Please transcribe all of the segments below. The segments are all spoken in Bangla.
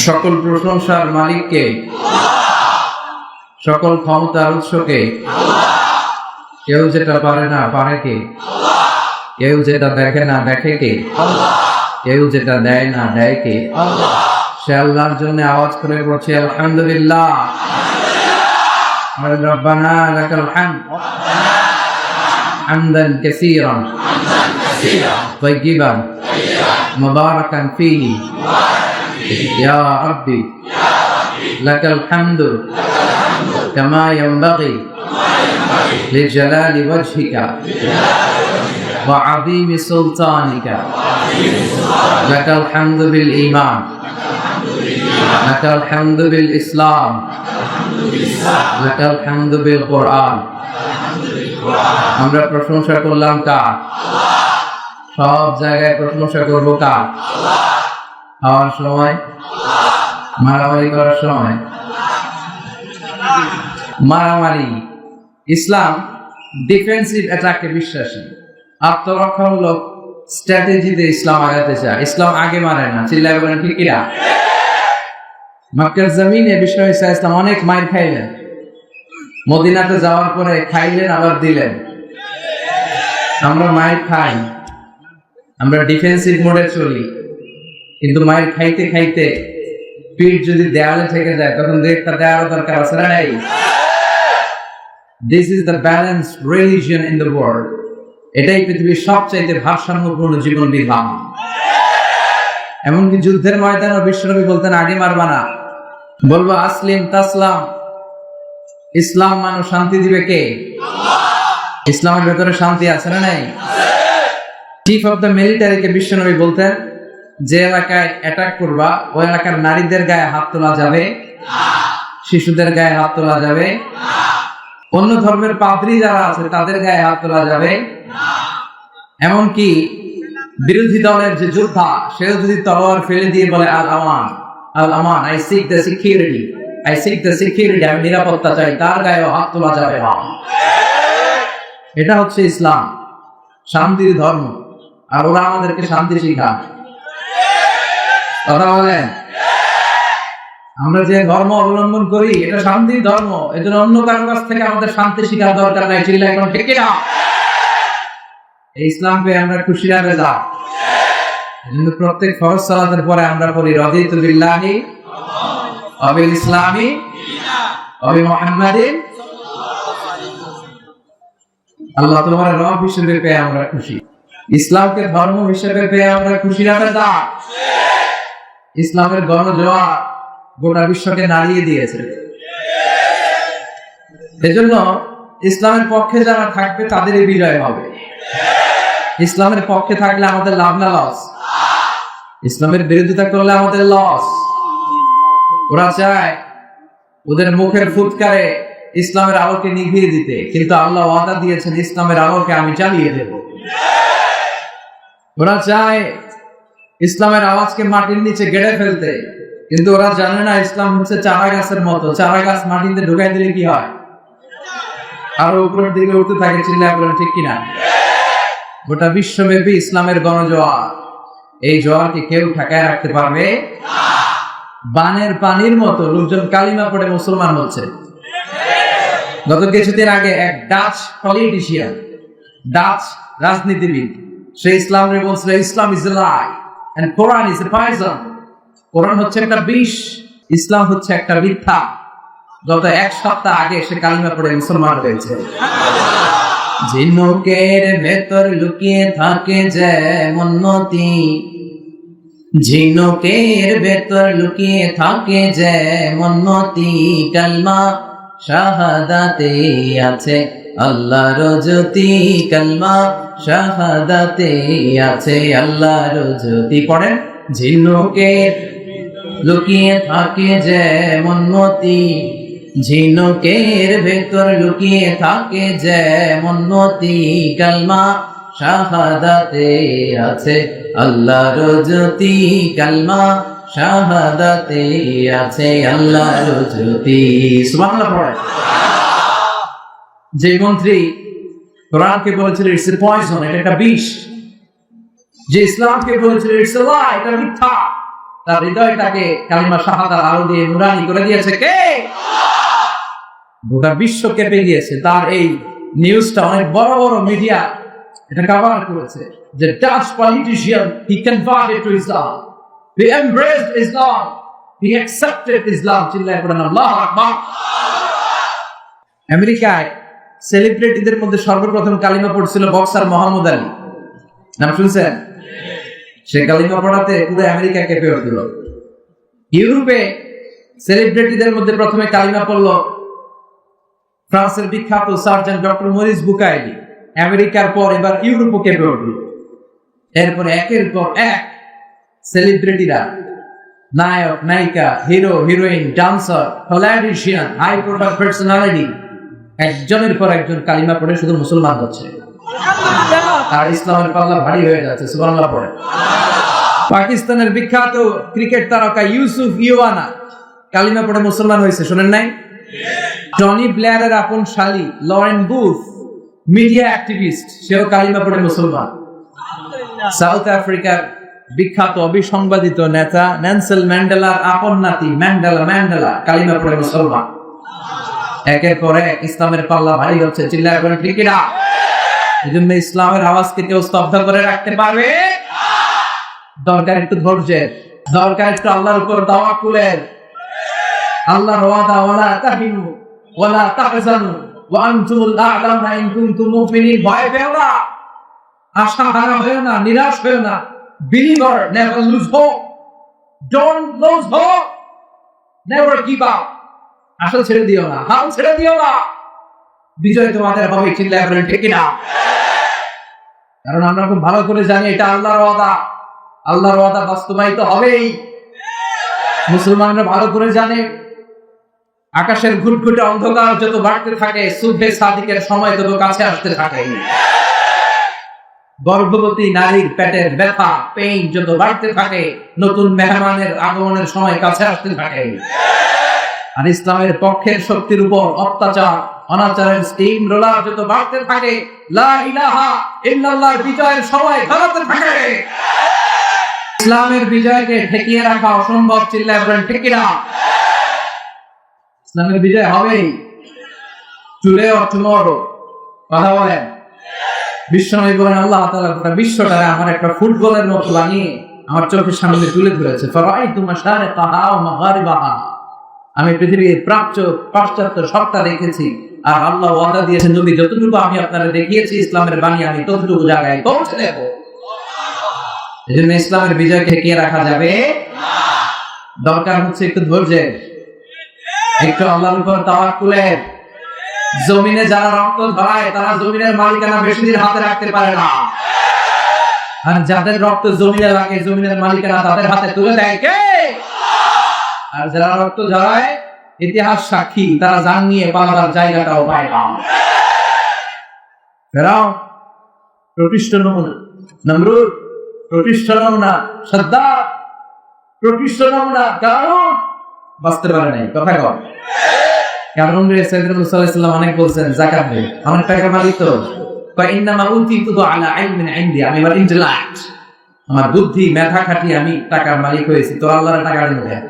সকল প্রশংসার মালিককে, সকল ক্ষমতার উৎসকে। কেউ যেটা পারে না পারে কে? কেউ যেটা দেখে না দেখে কে? কেউ যেটা দেয় না দেয় কে? সে আল্লাহর জন্য আওয়াজ করে বলছে আলহামদুলিল্লাহ। রব্বানা লাকাল হামদ হামদান কাসীরান তাইয়িবান মুবারাকান ফীহি ইয়া রাব্বি লাকাল হামদু কামা ইয়ানবাগি লিজালালি ওয়াজহিকা ওয়া আযীমি সুলতানিকা লাকাল হামদু বিল ঈমান লাকাল হামদু বিল ইসলাম লাকাল হামদু বিল কুরআন। আমরা প্রশংসা করলাম কার? সব জায়গায় প্রশংসা করব কার? খাওয়ার সময়, মারামারি করার সময়, মারামারি। ইসলাম ডিফেন্সিভ অ্যাটাকে বিশ্বাসী, আত্মরক্ষামূলক স্ট্র্যাটেজিতে ইসলাম আগাতে চায়। ইসলাম আগে মারে না। চিল্লায় বলেন ঠিক কিনা? মক্কার জমিনে বিশ্ব ইসলাম অনেক মাইর খাইলেন, মদিনাতে যাওয়ার পরে খাইলেন আবার দিলেন। আমরা মাইর খাই, আমরা ডিফেন্সিভ মোডে চলি, কিন্তু মাইর খাইতে খাইতে পিঠ যদি দেয়ালে থেকে যায় তখন একটা দেওয়ার দরকার আছে না নাই? This is the balanced religion in the world. এটাই পৃথিবীর সবচাইতে ভারসাম্যপূর্ণ জীবন বিধান। এমনকি যুদ্ধের ময়দানে বিশ্বনবী বলতেন আগে মারবা না, বলবো আসলিম তাসলাম। ইসলাম মানুষ শান্তি দিবে কে? ইসলামের ভেতরে শান্তি আছে না নাই? চিফ অফ দ্য মিলিটারিকে বিশ্বনবী বলতেন যে এলাকায় অ্যাটাক করবা ওই এলাকার নারীদের গায়ে হাত তোলা যাবে, শিশুদের গায়ে হাত তোলা যাবে, অন্য ধর্মের পাদ্রী যারা আছে তাদের গায়ে হাত তোলা যাবে। এমনকি বিরোধী দলের যে যোদ্ধা সেও যদি তলোয়ার ফেলে দিয়ে বলে আল আমান আল আমান, I seek the security, I seek the security, আমি নিরাপত্তা চাই, তার গায়েও হাত তোলা যাবে না। এটা হচ্ছে ইসলাম, শান্তির ধর্ম। আর ওরা আমাদেরকে শান্তি শিখায়। কথা বলেন, আমরা যে ধর্ম অবলম্বন করি এটা শান্তির ধর্ম, এজন্য অন্য কারোর কাছ থেকে আমাদের শান্তি শিখার দরকার নাই। চিল্লা এখন ঠিক কিনা? এই ইসলাম পেয়ে আমরা খুশি না বেজা? কিন্তু প্রত্যেক ফরজ সালাতের পরে আমরা পড়ি রাদিতু বিল্লাহি ওয়া বিল ইসলামি ওয়া বি মুহাম্মাদিন। আল্লাহ তোমার রব হিসেবে পেয়ে আমরা খুশি, ইসলামকে ধর্ম হিসেবে পেয়ে আমরা খুশি না বেজা? ইসলামের গণজোয়ার গোটা বিশ্বকে নাড়িয়ে দিয়েছে। এজন্য ইসলামের পক্ষে যারা থাকবে তাদেরই বিজয় হবে। ইসলামের পক্ষে থাকলে আমাদের লাভ না লস? ইসলামের বিরোধিতা করলে আমাদের লস। ওরা চায় ওদের মুখের ফুৎকারে ইসলামের আলোকে নিভিয়ে দিতে, কিন্তু আল্লাহ ওয়াদা দিয়েছেন ইসলামের আলোকে আমি চালিয়ে দেব। ওরা চায় ইসলামের আওয়াজকে মাটির নিচে গেড়ে ফেলতে, কিন্তু ওরা জানে না ইসলাম হচ্ছে চারা গাছের মতো। চারা গাছ মাটিতে ঢুকাই দিলে কি হয়? আরো উপরের দিকে উঠতে থাকে। চিল্লায় বলেন ঠিক কিনা? গোটা বিশ্বব্যাপী ইসলামের গণজোয়ার, এই জোয়ারকে কেউ ঠেকায় রাখতে পারবে? বানের পানির মতো লোকজন কালিমা পড়ে মুসলমান হচ্ছে। গত কিছুদিন আগে এক ডাচ পলিটিশিয়ান, ডাচ রাজনীতিবিদ, সে ইসলামের বলছিল Islam is a lie and Quran is a poison. Quran হচ্ছে একটা বিষ, ইসলাম হচ্ছে একটা মিথ্যা। গত এক সপ্তাহ আগে সে কালিমা পড়ে মুসলমান হয়েছে। ঝিনুকের ভেতর লুকিয়ে থাকে যেমন মতি, ঝিনুকের ভেতর লুকিয়ে থাকে যেমন মতি, কালমা শাহাদাতে আছে আল্লাহর জ্যোতি, কালমা শাহাদাতে আছে আল্লাহর জ্যোতি। পড়েন, ঝিনুকের লুকিয়ে থাকে যেমন মতি, ঝিনুকের ভেতর লুকিয়ে থাকে যেমন মতি, কালমা শাহাদাতে আছে আল্লাহর জ্যোতি, কালমা শাহাদাতে আছে আল্লাহর জ্যোতি। সুবহানাল্লাহ পড়ে। যে মন্ত্রী কোরআনকে বলেছিল ইটস এ পয়জন, এটা একটা বিষ, যে ইসলামকে বলেছিল ইটস এ লাই, এটা মিথ্যা, তার হৃদয়টাকে কালিমা শাহাদার আলো দিয়ে নুরানি করে দিয়েছে কে? গোটা বিশ্ব কেঁপে গিয়েছে। তার এই নিউজটা অনেক বড় বড় মিডিয়া এটা কভার করেছে যে Dutch politician he converted to Islam, he embraced Islam, he accepted Islam. চিল্লায় পড়েন আল্লাহু আকবার। আমেরিকায় সেলিব্রিটিদের মধ্যে সর্বপ্রথম কালিমা পড়ছিল বক্সার মোহাম্মদ আলী, নাম শুনছেন? সে কালিমা পড়াতে পুরো আমেরিকা কেঁপে উঠল। ইউরোপে সেলিব্রিটিদের মধ্যে প্রথমে কালিমা পড়ল ফ্রান্সের বিখ্যাত সার্জন ডক্টর মরিস বুকাইলি। আমেরিকার পর এবার ইউরোপও কেঁপে উঠল। এরপরে একের পর এক সেলিব্রিটিরা, নায়ক নায়িকা, hero heroine, dancer, politician, high profile personality একজনের পর একজন কালিমা পড়ে শুধু মুসলমান হচ্ছে, আর ইসলামের পাল্লা ভারী হয়ে যাচ্ছে। সুবহানাল্লাহ পড়ে। পাকিস্তানের বিখ্যাত ক্রিকেট তারকা ইউসুফ ইওয়ানা কালিমা পড়ে মুসলমান হয়েছে, শোনেন নাই? টনি ব্লেয়ারের আপন শালী লরেন বুথ মিডিয়া অ্যাক্টিভিস্ট, সেও কালিমা পড়ে মুসলমান। সাউথ আফ্রিকার বিখ্যাত অবিসংবাদিত নেতা নেলসন ম্যান্ডেলার আপন নাতি ম্যান্ডেলা কালিমা পড়ে মুসলমান। একের পর এক ইসলামের পাল্লা ভারী হচ্ছে। চিল্লায় বলেন ঠিক কিনা? এজন্য ইসলামের আওয়াজকে কেউ স্তব্ধ করে রাখতে পারবে? দরকার একটু ধৈর্যের, দরকার একটু আল্লাহর উপর তাওয়াক্কুলের। আল্লাহর ওয়াদা ওয়ালা তাহিনু ওয়ালা তাহজানু ওয়া আনতুমুল আ'লামুনা ইন কুনতুম মুমিনিন। ভয় পেও না, আশা হারা হয়ো না, নিরাশ হয়ো না। Believer, never lose hope. Don't lose hope. Never give up. আশা ছেড়ে দিও না, হাল ছেড়ে দিও না। বিজয় তোমাদের হবে। চিল্লায় বলেন ঠিক কিনা? কারণ আমরা খুব ভালো করে জানি এটা আল্লাহর ওয়াদা, আল্লাহর ওয়াদা বাস্তবায়িত হবেই। মুসলমানরা ভালো করে জানে আকাশের ঘুটঘুটে অন্ধকার যত বাড়তে থাকে, সুবহে সাদিকের সময় তত কাছে আসতে থাকে। গর্ভবতী নারীর পেটের ব্যথা, পেইন যত বাড়তে থাকে, নতুন মেহমানের আগমনের সময় কাছে আসতে থাকে। আর ইসলামের পক্ষের শক্তির উপর অত্যাচার, অনাচারের স্টিম রোলার যত বাড়তে থাকে, লা ইলাহা ইল্লাল্লাহর বিজয়ের সময় ঘনাতে থাকে। ইসলামের বিজয়কে ঠেকিয়ে রাখা অসম্ভব। চিল্লায় বলেন ঠিক কিনা? ইসলামের বিজয় হবেই। টুডে অর টুমরো, কথা বলেন। বিশ্বনবী বলেন আল্লাহ তাআলা গোটা বিশ্বটারে আমার একটা ফুটবলের মতো বানিয়ে আমার চোখের সামনে তুলে ধরেছে। ফারাইতু মাশারিকাহা ওয়া মাগারিবাহা, আমি পৃথিবীর প্রাচ্য পাশ্চাত্য সবটা দেখেছি। আর আল্লাহ ওয়াদা দিয়েছেন যদি যতটুকু আমি আপনাদের দেখিয়েছি ইসলামের বাণী আমি ততটুকু জায়গায় পৌঁছে দেব। এজন্য ইসলামের বিজয়কে ঠেকিয়ে রাখা যাবে না। দরকার হচ্ছে একটু ধৈর্যের, একটু আল্লাহর উপর তাওয়াক্কুলের। জমিনে যারা রক্ত ঝরায় তারা জমিনের মালিকানা বেশি দিন হাতে রাখতে পারে না, আর যাদের রক্ত জমিনে লাগে জমিনের মালিকানা তাদের হাতে তুলে দেয় কে? আর যারা রক্ত ঝরায় ইতিহাস সাক্ষী, তারা জান নিয়ে পালাবার জায়গাটাও পায় না। ফেরাও প্রতিষ্ঠ নমুনা, নমরুদ প্রতিষ্ঠ নমুনা, সাদ্দাত প্রতিষ্ঠ নমুনা, কারণ বাঁচতে পারে নাই। কথা কর কারণ সাইয়েদনা সাল্লাল্লাহু আলাইহি ওয়াসাল্লাম অনেক বলছেন যাকাত দে, অনেক টাকা মালিক তো ইন্নামা উতিতু আলা ইলমিন ইনদি, আমি আমার ইন্টেলেক্ট, আমার বুদ্ধি মেধা খাটিয়ে আমি টাকার মালিক হয়েছি, তো আল্লাহর টাকা দিতে দেয়।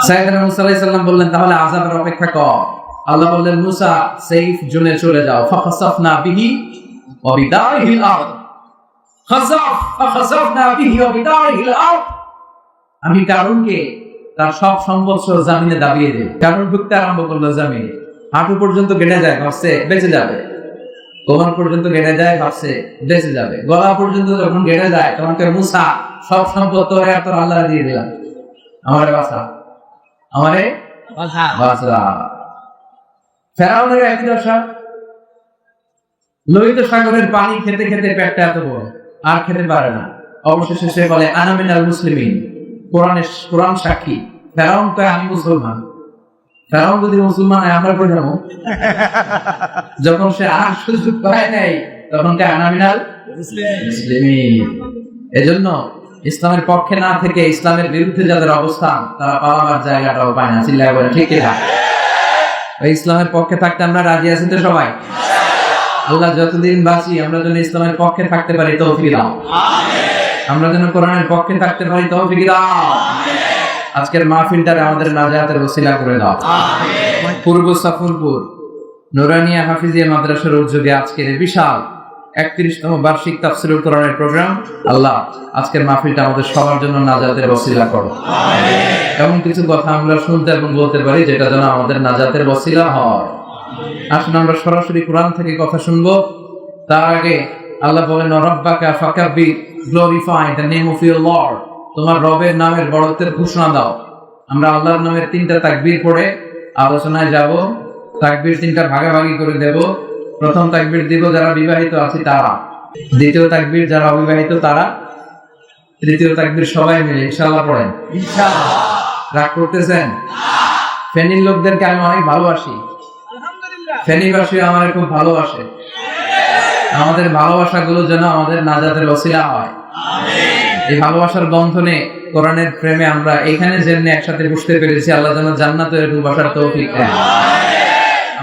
সাইয়েদনা মুসা আলাইহিস সালাম বললেন তাহলে আযাবের অপেক্ষা কর। আল্লাহ বললেন মুসা সেফ জোনে চলে যাও। ফাখাসাফনা বিহি ওয়া বিদারিহিল আরদ, ফাখাসাফনা বিহি ওয়া বিদারিহিল আরদ, আমি কারণকে তার সব সম্পদ জামিনে দাবিয়ে দেয়। কারণ ঢুকতে আরম্ভ করলো জামিনে, হাঁটু পর্যন্ত কেটে যায়, ভাবছে বেঁচে যাবে। কোমর পর্যন্ত কেটে যায়, ভাবছে বেঁচে যাবে। গলা পর্যন্ত যখন কেটে যায় তখন মুসা সব সম্পদ তোরে আর তোর আল্লাহ দিয়ে দিলাম, আমারে বাঁচা, আমারে বাঁচা। ফেরাউনের একই দশা, লোহিত সাগরের পানি খেতে খেতে পেটটা এত বড়, আর খেতে পারে না। অবশেষে সে বলে আনা মিনাল মুসলিমিন, কোরআন সাক্ষী। ফেরাউন কয় আমি মুসলমান। ফেরাউন যদি মুসলমান হয় আমরা পড়ে যাবো। যখন সে আর সুযোগ পায় নাই তখন কে আনা মিনাল মুসলিমিন। এজন্য ইসলামের পক্ষে না থেকে ইসলামের বিরুদ্ধে যাদের অবস্থান তারা পালাবার জায়গাটাও পায় না। চিল্লায় বলে ঠিক কিনা? ওই ইসলামের পক্ষে থাকতে আমরা রাজি আছি তো সবাই? আল্লাহ যতদিন বাঁচি আমরা যেন ইসলামের পক্ষে থাকতে পারি তৌফিক দাও। আমরা যেন কোরআনের পক্ষে থাকতে পারি তৌফিক দাও। আজকের মাহফিলটারে আমাদের নাজাতের ওসিলা করে দাও। পূর্ব সাফরপুর নুরানিয়া হাফিজিয়া মাদ্রাসার উদ্যোগে আজকের বিশাল 31তম বার্ষিক তাফসীরুল কোরআনের প্রোগ্রাম, আল্লাহ আজকের মাহফিলটা আমাদের সবার জন্য নাজাতের ওসিলা করো। এমন কিছু কথা আমরা শুনতে এবং বলতে পারি যেটা যেন আমাদের নাজাতের ওসিলা হয়। আসুন আমরা সরাসরি কোরআন থেকে কথা শুনবো। তার আগে আল্লাহ বলেন, রব্বাকা ফাকাব্বির, glorify the name of your lord. তোমার রবের নামের বড়ত্বের ঘোষণা দাও। আমরা আল্লাহর নামের 3টা তাকবীর পড়ে আলোচনায় যাব। তাকবীর 3টা ভাগাভাগি করে দেব। প্রথম তাকবীর দিব যারা বিবাহিত আছে তারা, দ্বিতীয় তাকবীর যারা অবিবাহিত তারা, তৃতীয় তাকবীর সবাই মিলে ইনশাআল্লাহ পড়েন। ইনশাআল্লাহ। রাগ করতেছেন? ফেনীর লোকদেরকে আমি অনেক ভালোবাসি, ফেনীবাসী আমার খুব ভালোবাসে। আমাদের ভালোবাসাগুলো যেন আমাদের নাজাতের ওসিলা হয়। এই ভালোবাসার বন্ধনে কোরআনের প্রেমে আমরা এখানে যেমনি একসাথে বসতে পেরেছি, আল্লাহ যেন জান্নাতে এরকম বসার তৌফিক দেন।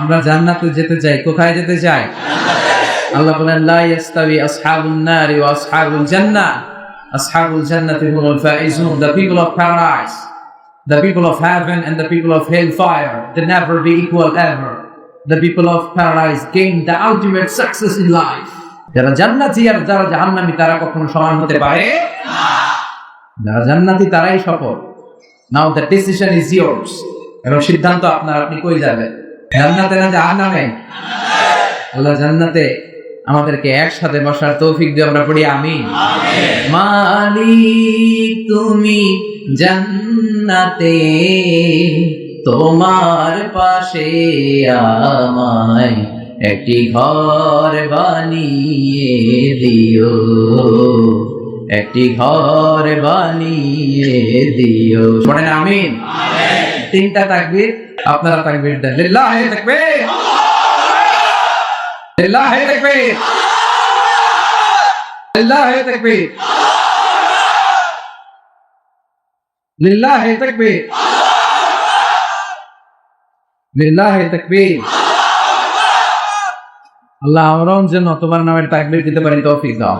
আমরা জান্নাতে যেতে চাই। কোথায় যেতে চাই? আল্লাহ বলেন, লা ইয়াস্তাবি আসহাবুন নারি ওয়া আসহাবুল জান্নাহ, আসহাবুল জান্নাতি হুমুল Faizun. The people of paradise, the people of heaven and the people of hellfire, they never be equal ever. The people of paradise gain the ultimate success in life. যারা জান্নাতি আর যারা জাহান্নামী তারা কখনো সমান হতে পারে না। যারা জান্নাতি তারাই সফল। Now the decision is yours. এবং সিদ্ধান্ত আপনার, আপনি কই যাবেন? জান্নাতে না জাহান্নামে? আল্লাহ জান্নাতে আমাদেরকে একসাথে বসার তৌফিক দিয়ে আমরা পড়ি আমিন। মালিক তুমি জান্নাতে, তোমার পাশে আমায় একটি ঘর বানিয়ে দিও, একটি ঘর বানিয়ে দিও। পড়েন আমিন। 3টা তাকবীর, আপনারা তাকবীর দেন। লিল্লাহি তাকবীর, লিল্লাহি তাকবীর, লিল্লাহি তাকবীর, লিল্লাহি তাকবীর, লিল্লাহি তাকবীর। আল্লাহ আমরাও যেন তোমার নামের তাকবীর দিতে পারি তৌফিক দাও।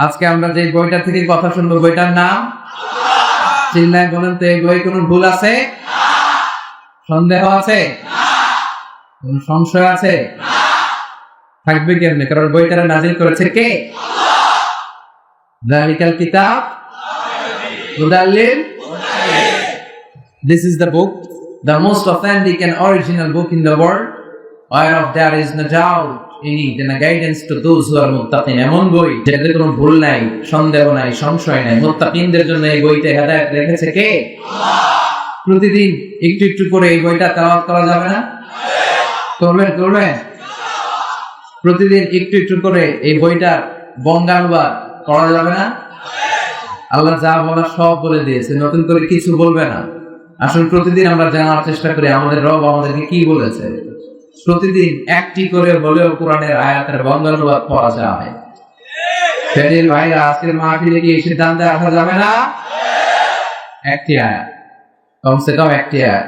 আজকে আমরা যে বইটা থেকে কথা শুনবো, বইটার নাম চিল্লায় বলেন তো, এই বই কোনো ভুল আছে? সন্দেহ আছে? কোন সংশয় আছে? থাকবে কেমনে? কারণ বইটা নাজিল করেছে কে? যালিকাল কিতাব হুদাল লিল। This is the book, the most authentic and original book in the world, whereof there is no doubt in it and a guidance to those who are muttaqin. এমন বই যেটাতে কোনো ভুল নাই, সন্দেহ নাই, সংশয় নাই। মুত্তাকিনদের জন্য এই বইতে হেদায়েত রেখেছে কে? আল্লাহ। প্রতিদিন একটু একটু করে এই বইটা তেলাওয়াত করা যাবে না? করবেন? করবেন? প্রতিদিন একটু একটু করে এই বইটা বঙ্গানুবাদ করা যাবে না? আল্লাহ যা বলার সব বলে দিয়েছে, নতুন করে কিছু বলবে না। আসলে প্রতিদিন আমরা জানার চেষ্টা করি আমাদের রব আমাদেরকে কি বলেছে। প্রতিদিন একটি করে বলেও কোরআনের আয়াতের বঙ্গানুবাদ পড়া যায়। ফেনীর ভাইরা, আজকের মাহফিলে কি এই সিদ্ধান্তে আসা যাবে না? একটি আয়াত, কমসে কম একটি আয়াত।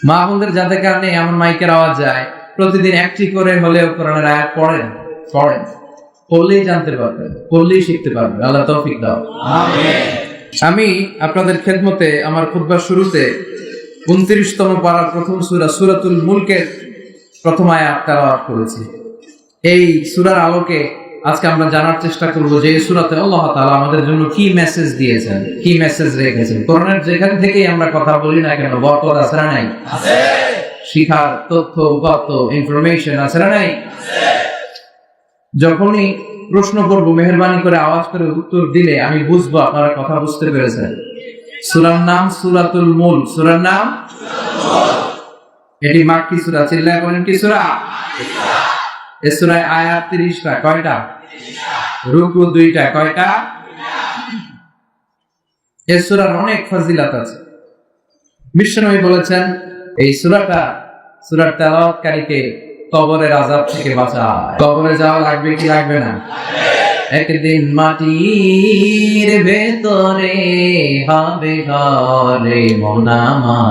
মা বোনদের যাদের কারণে এমন মাইকের আওয়াজ যায়, প্রতিদিন একটি করে হলেও কোরআনের আয়াত পড়েন, পড়েন। পড়লেই জানতে পারবেন, পড়লেই শিখতে পারবেন। আল্লাহ তৌফিক দাও। আমিন। আমি আপনাদের খেদমতে আমার খুতবার শুরুতে 29তম পারার প্রথম সূরা সূরাতুল মুলকের প্রথম আয়াত তেলাওয়াত করেছি। এই সূরার আলোকে আজকে আমরা জানার চেষ্টা করব যে এই সূরাতে আল্লাহ তাআলা আমাদের জন্য কি মেসেজ দিয়েছেন, কি মেসেজ রেখেছেন। কোরআনের যেখান থেকেই আমরা কথা বলি না কেন, বরকত আছে না নাই? আছে। শিখার তথ্য, উপাত্ত, ইনফরমেশন আছে না নাই? আছে। যখনই প্রশ্ন করব, মেহেরবানি করে আওয়াজ করে উত্তর দিলে আমি বুঝবো আপনারা কথা বুঝতে পেরেছেন। সূরার নাম সূরাতুল মুলক। সূরার নাম এটি মাক্কি সূরা। চিল্লায় বলেন কি সূরা? এই সূরায় আয়াত 30টা। কয়টা? রুকু 2টা। কয়টা? এই সূরার অনেক ফজিলত আছে। বিশ্বনবী বলেছেন এই সূরাটা, সূরার তেলাওয়াতকারীকে কবরের আযাব থেকে বাঁচায়। কবরে যাওয়া লাগবে কি লাগবে না? একদিন মাটির ভেতরে হবে ঘরে মনামা,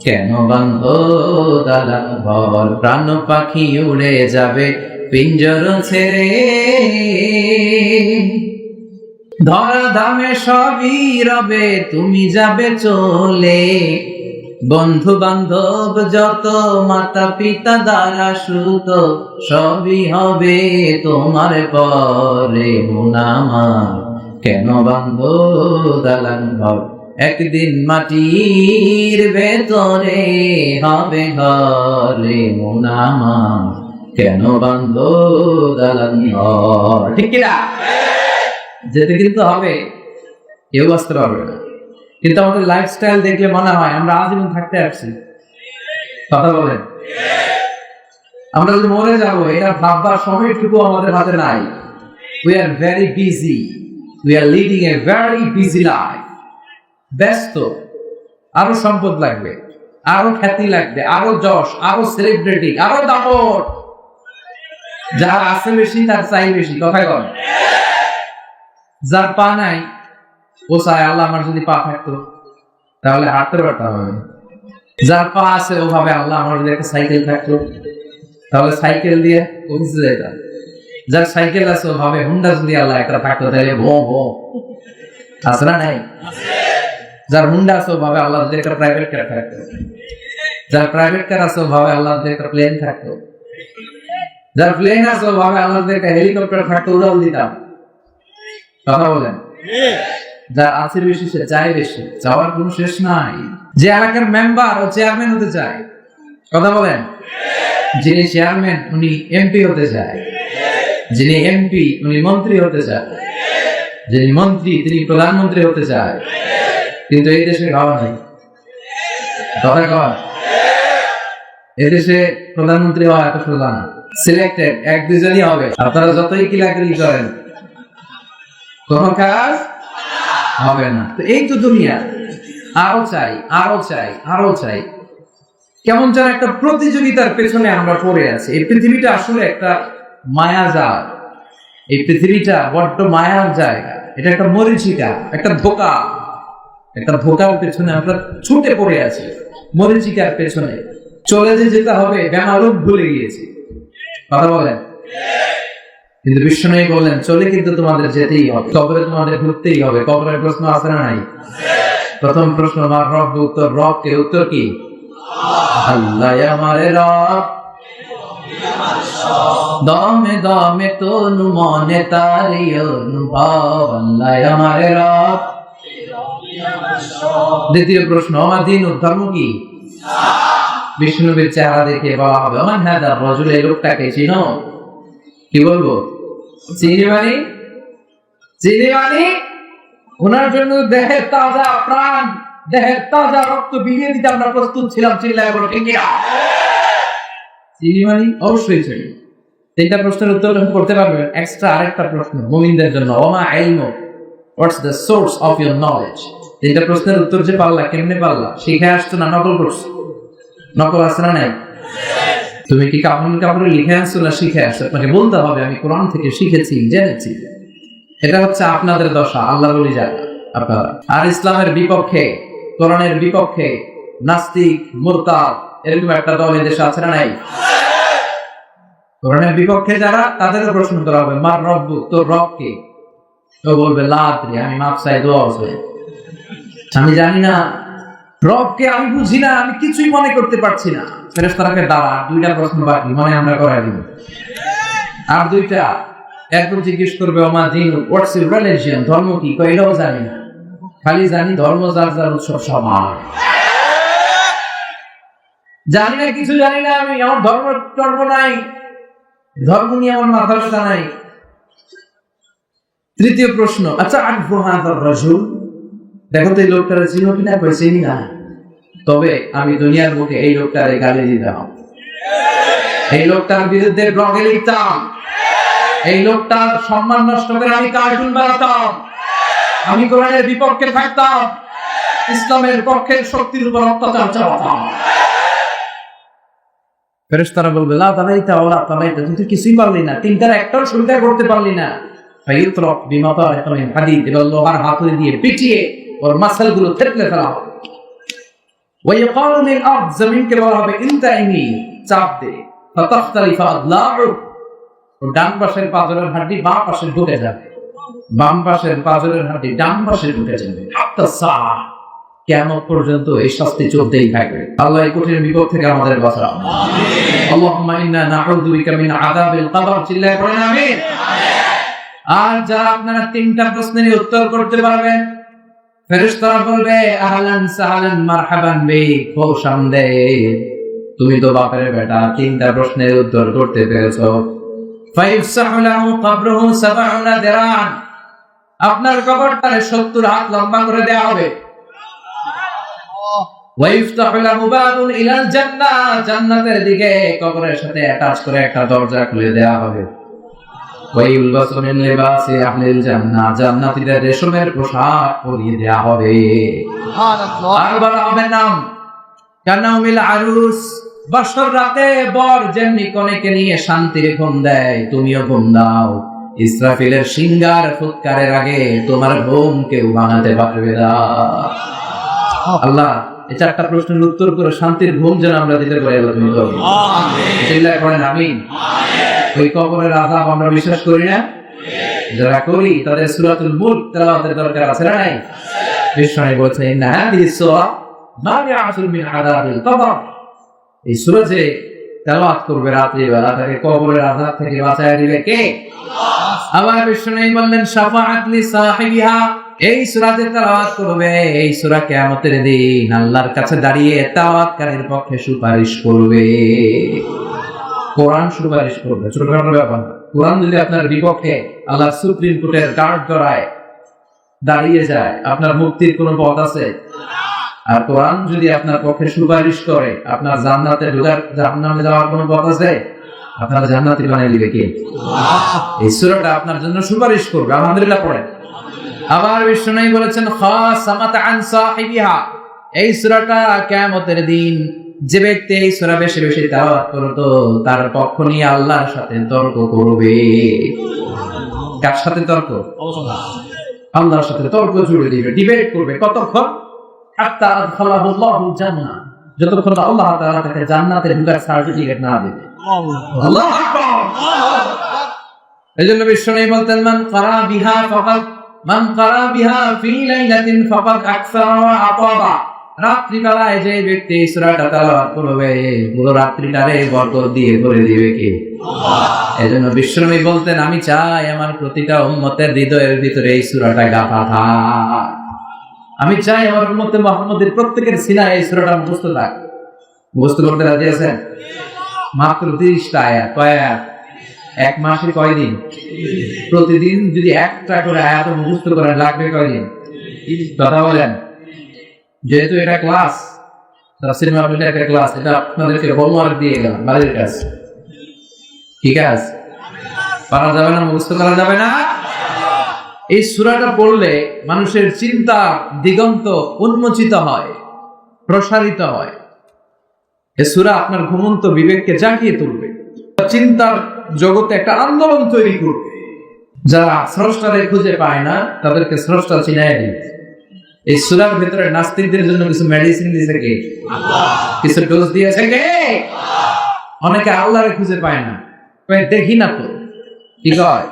কেন বান্ধ দালান ঘর, প্রাণ পাখি উড়ে যাবে পিঞ্জর ছেড়ে। ধরা ধামে সবই রবে, তুমি যাবে চলে। বন্ধু বান্ধব যত, মাতা পিতা দ্বারা সুত, সবই হবে তোমার পরে। মুনামা কেন বান্ধ দালান ঘর, একদিন মাটির ভেতরে হবে ঘরে। মুনামা কেন বান্ধ দালান ঘর। ঠিক কিনা? যেতে কিন্তু হবে, কেউ বাঁচতে পারবে না। কিন্তু আমাদের লাইফস্টাইল দেখলে মনে হয় আমরা আজীবন থাকতে আসছি। কথা বলেন, আমরা যদি মরে যাবো এটা ভাববার সময়টুকু আমাদের হাতে নাই। We are very busy, we are leading a very busy life. ব্যস্ত, আরো সম্পদ লাগবে, আরো খ্যাতি লাগবে, আরো যশ, আরো সেলিব্রিটি, আরো দাপট। যার আছে বেশি তার চাই বেশি। কথায় বল। যার পা নাই ও চায় আল্লাহ আমার যদি পা থাকতো তাহলে হাঁটতে পারতাম আমি। যার পা আছে ও ভাবে আল্লাহ আমার যদি একটা সাইকেল থাকতো তাহলে সাইকেল দিয়ে অফিসে যেতাম। যার সাইকেল আছে ও ভাবে হুন্ডা যদি আল্লাহ একটা থাকতো তাহলে ভো ভো। আছে না নাই? যার হুন্ডা আছে ও ভাবে আল্লাহ যদি একটা প্রাইভেট কার থাকতো। যার প্রাইভেট কার আছে ও ভাবে আল্লাহ যদি একটা প্লেন থাকতো। যার প্লেন আছে ও ভাবে আল্লাহ যদি একটা হেলিকপ্টার থাকতো উড়াল দিতাম। কথা বলেন। যার আছে বেশি সে চায় বেশি, চাওয়ার কোন শেষ নাই। যে এলাকার মেম্বার ও চেয়ারম্যান হতে চায়। কথা বলেন। যিনি চেয়ারম্যান উনি এমপি হতে চায়, যিনি এমপি উনি মন্ত্রী হতে চায়, যিনি মন্ত্রী তিনি প্রধানমন্ত্রী হতে চায়। কিন্তু এই দেশে খাওয়া নেই। কথা কর, এদেশে প্রধানমন্ত্রী হওয়া এত সোজা না। সিলেক্টেড এক দুজনই হবে। আপনারা যতই কিলাকিলি করেন কোন কাজ হবে না। তো এই তো দুনিয়া। আরো চাই, আরো চাই, আরো চাই। কেমন যেন একটা প্রতিযোগিতার পেছনে আমরা পড়ে আছি। এই পৃথিবীটা আসলে একটা মায়াজাল। এই পৃথিবীটা বড্ড মায়ার জায়গা। এটা একটা মরীচিকা, একটা ধোঁকা। একটা ধোঁকার পেছনে আমরা ছুটে পড়ে আছি, মরীচিকার পেছনে। চলে যেতে হবে, বেমালুম ভুলে গিয়েছি। কথা বলেন। কিন্তু বিশ্বনবী বললেন চলে কিন্তু তোমাদের যেতেই হবে, কবরে তোমাদের ঘুরতেই হবে। কবরের প্রশ্ন আছে না নাই? প্রথম প্রশ্ন আমার রব, উত্তর রব কে? উত্তর কি? আল্লাহ আমার রব, দমে দমে তনু মনে তারি অনুভব। আল্লাহ আমার রব। দ্বিতীয় প্রশ্ন আমার দিন ধর্ম কি? বিষ্ণুবীর চেহারা দেখে বলা হবে আমার হ্যাঁ রজুল, এই লোকটাকে চিনো? কি বলবো? চিনি মানে? চিনি মানে ওনার জন্য দেহের তাজা প্রাণ, দেহের তাজা রক্ত বিলিয়ে দিতে আমরা প্রস্তুত ছিলাম। চিল্লায় বলো ঠিক কিনা? চিনি মানে অবশ্যই চিনি। তিনটা প্রশ্নের উত্তর করতে পারবেন। এক্সট্রা আরেকটা প্রশ্ন মুমিনদের জন্য, ওমা ইলমু, what's the source of your knowledge? তিনটা প্রশ্নের উত্তর যে পারলা, কেমনে পারলা? শিখে আসছো না নকল করছো? নকল আছে না নাই? তুমি কি কাপড়ে লিখে আসছো না শিখে আসছো? আপনাকে বলতে হবে আমি কোরআন থেকে শিখেছি, জেনেছি। এটা হচ্ছে আপনাদের দশা, আল্লাহ বলি যায় আপনারা। আর ইসলামের বিপক্ষে, কোরআনের বিপক্ষে নাস্তিক, মুরতাদ এরকম একটা দল এদেশে আছে না নাই? কোরআনের বিপক্ষে যারা, তাদেরও প্রশ্ন করা হবে মার রব্বু, তোর রব কে? তো বলবে লা আদরি, আমি মাপ চাই, দোয়া আছে, আমি জানি না রবকে, আমি বুঝি না, আমি কিছুই মনে করতে পারছি না। ফেরেশতাকে দাঁড়া, দুইটা প্রশ্ন বাকি, মনে আমরা করাই দিব। আর দুইটা, একদম জিজ্ঞেস করবে ওমা দিন, হোয়াটস ইউর রিলিজিয়ন, ধর্ম কি? এটাও জানি না, খালি জানি ধর্ম যার যার উৎসব সমান। জানি না, কিছু জানি না আমি, আমার ধর্ম নাই, ধর্ম নিয়ে আমার মাথা ব্যথা নাই। তৃতীয় প্রশ্ন, আচ্ছা আরিফু হাযার রাজুল, দেখো তো এই লোকটারে চিনো কিনা? চিনি না, তবে আমি দুনিয়ার বুকে এই লোকটারে গালি দিতাম, এই লোকটার বিরুদ্ধে ব্লগে লিখতাম, এই লোকটার সম্মান নষ্ট করে আমি কার্টুন বানাতাম, আমি কোরআনের বিপক্ষে থাকতাম, ইসলামের পক্ষের শক্তির উপর অত্যাচার চালাতাম। ফেরেশতারা বলবে লা তালাইতা ওয়া লা তালাইতা, তুই কিছুই পারলি না, তিনটার একটাও সুবিধা করতে পারলি না। ফায়ুতরাক বিমাতারিক মিন হাদিদ, এবার লোহার হাতুড়ি দিয়ে পিটিয়ে ওর মাসলগুলো থেতলে ফেলা হবে। ওয়া ইয়াকালু লিল আরদ, জমিনকে বলা হবে ইনতাইমি, চাপ দে, ফাতাখতালিফা আদলাউ, ওর ডান পাশের পাঁজরের হাড্ডি বাম পাশে ঢুকে যাবে। বাম পাশের পাঁজরের হাঁটি ডান পাশে ঢুকে যাবে। কিয়ামত পর্যন্ত এই শাস্তি চলতেই থাকবে। আল্লাহ এই কঠিন বিপদ থেকে আমাদের বাঁচাও। আল্লাহুম্মা ইন্না নাউযু বিকা মিন আযাবিল কবর। চিল্লায়ে পড়েন আমিন। আর যারা আপনারা তিনটা প্রশ্নের উত্তর করতে পারবেন, ফেরেশতারা বলবে আহলান সাহলান মারহাবান বিক, খুশামদেদ, তুমি তো বাপের বেটা, তিনটা প্রশ্নের উত্তর করতে পেরেছো। ফায়ুফসাহু লাহু কবরুহু 70 দিরান, আপনার কবরটা 70 হাত লম্বা করে দেওয়া হবে। ওয়াইফতাহু লাহু বাবুন ইলাল জান্নাহ, জান্নাতের দিকে কবরের সাথে অ্যাটাচ করে একটা দরজা খুলে দেওয়া হবে। ওয়াইলবাসু মিন লিবাসি আহলিল জান্নাহ, জান্নাতীদের রেশমের পোশাক পরিয়ে দেওয়া হবে। সুবহানাল্লাহ। আর বলা হবে নাম কানাউমিল আরুস, বছর রাতে বর যেমনি কনেকে নিয়ে শান্তির ঘুম দেয়, তুমিও ঘুম দাও। ইসরাফিলের সিঙ্গার ফুৎকারের আগে তোমার ঘুম কেউ ভাঙাতে পারবে না। আল্লাহ এই চারটা প্রশ্নের উত্তর করে শান্তির ঘুম যেন আমরা দিতে পারি। আল্লাহ তুমি করো। চিল্লায়ে পড়েন আমিন। ওই কবরের আযাব আমরা বিশ্বাস করি না? যারা করি তাদের সূরাতুল মুলক তেলাওয়াতের দরকার আছে না নাই? বিষ্ণু বলছেন ইন্না হাদিস সূরা মানিআতুন মিন আযাবিল কবর, এই সূরা যে তেলাওয়াত করবে রাত্রি বেলা তাকে কবরের আযাব থেকে বাঁচায় দিবে কে? আল্লাহ। আবার বিষ্ণু বললেন শাফাআত লি সাহিবিহা, এই সূরা যে তেলাওয়াত করবে এই সূরা কিয়ামতের দিন আল্লাহর কাছে দাঁড়িয়ে তেলাওয়াতকারীর পক্ষে সুপারিশ করবে। কোরআন সুপারিশ করবে, ছোটখাটো ব্যাপার না। কোরআন যদি আপনার বিপক্ষে আল্লাহ সুপ্রিম কোর্টের গার্ড করায় দাঁড়িয়ে যায়, আপনার মুক্তির কোনো পথ আছে? আর কোরআন যদি আপনার পক্ষে সুপারিশ করে, আপনার জান্নাতে ঢোকার, জাহান্নামে যাওয়ার কোনো পথ আছে? আপনার জান্নাতি বানিয়ে দিবে কে? এই সূরাটা আপনার জন্য সুপারিশ করবে। আলহামদুলিল্লাহ পড়ে। আবার বিষ্ণু বলেছেন খাসামাত আন সাহিবিহা, এই সূরাটা কিয়ামতের দিন যে ব্যক্তি এই সূরা বেশি বেশি তেলাওয়াত করতো তার পক্ষ নিয়ে আল্লাহর সাথে তর্ক করবে। কার সাথে তর্ক? আল্লাহর সাথে তর্ক জুড়ে দিবে, ডিবেট করবে। কতক্ষণ? হাত্তা আদখালাহুল্লাহুল জান্নাহ, যতক্ষণ আল্লাহ তাআলা তাকে জান্নাতে ঢোকার সার্টিফিকেট না দেবে। আল্লাহু আকবার। এজন্য বিষ্ণু বলতেন মান ক্বারা বিহা ফাকাদ, মান ক্বারা বিহা ফি লাইলাতিন ফাকাদ আকসারা ওয়া আতাবা, রাত্রি বেলায় যে ব্যক্তি এই সূরাটা তেলাওয়াত করবে পুরো রাত্রিটারে বরকত দিয়ে করে দিবে কে? আল্লাহ। এজন্য বিশ্বনবী বলতেন আমি চাই আমার প্রতিটা উম্মতের হৃদয়ের ভিতরে এই সূরাটা গাঁথা থাক। আমি চাই আমার উম্মতে মুহাম্মদের প্রত্যেকের সিনায় এই সূরাটা মুখস্থ থাক। মুখস্থ করতে রাজি আছেন? মাত্র 30টা আয়াত। কয় আয়াত? এক মাসে কয় দিন? প্রতিদিন যদি একটা করে আয়াত মুখস্থ করেন লাগবে কয় দিন? কথা বলেন। যেহেতু এটা ক্লাস, তাফসীর মাহফিলের একটা ক্লাস, এটা আপনাদেরকে হোমওয়ার্ক দিয়ে গেলাম বাড়ির কাজ। ঠিক আছে? পারা যাবে না, মুখস্থ করা যাবে না। এই সূরাটা পড়লে মানুষের চিন্তা দিগন্ত উন্মোচিত হয়, প্রসারিত হয়। এই সূরা আপনার ঘুমন্ত বিবেককে জাগিয়ে তুলবে, চিন্তার জগতে একটা আন্দোলন তৈরি করবে। যারা স্রষ্টারে খুঁজে পায় না তাদেরকে স্রষ্টা চিনায় দিবে। এই সূরার ভিতরে নাস্তিকদের জন্য কিছু মেডিসিন দিয়েছে কে? আল্লাহ। কিছু ডোজ দিয়েছে কে? আল্লাহ। অনেকে আল্লাহরে খুঁজে পায় না, দেখি না তো কি কয়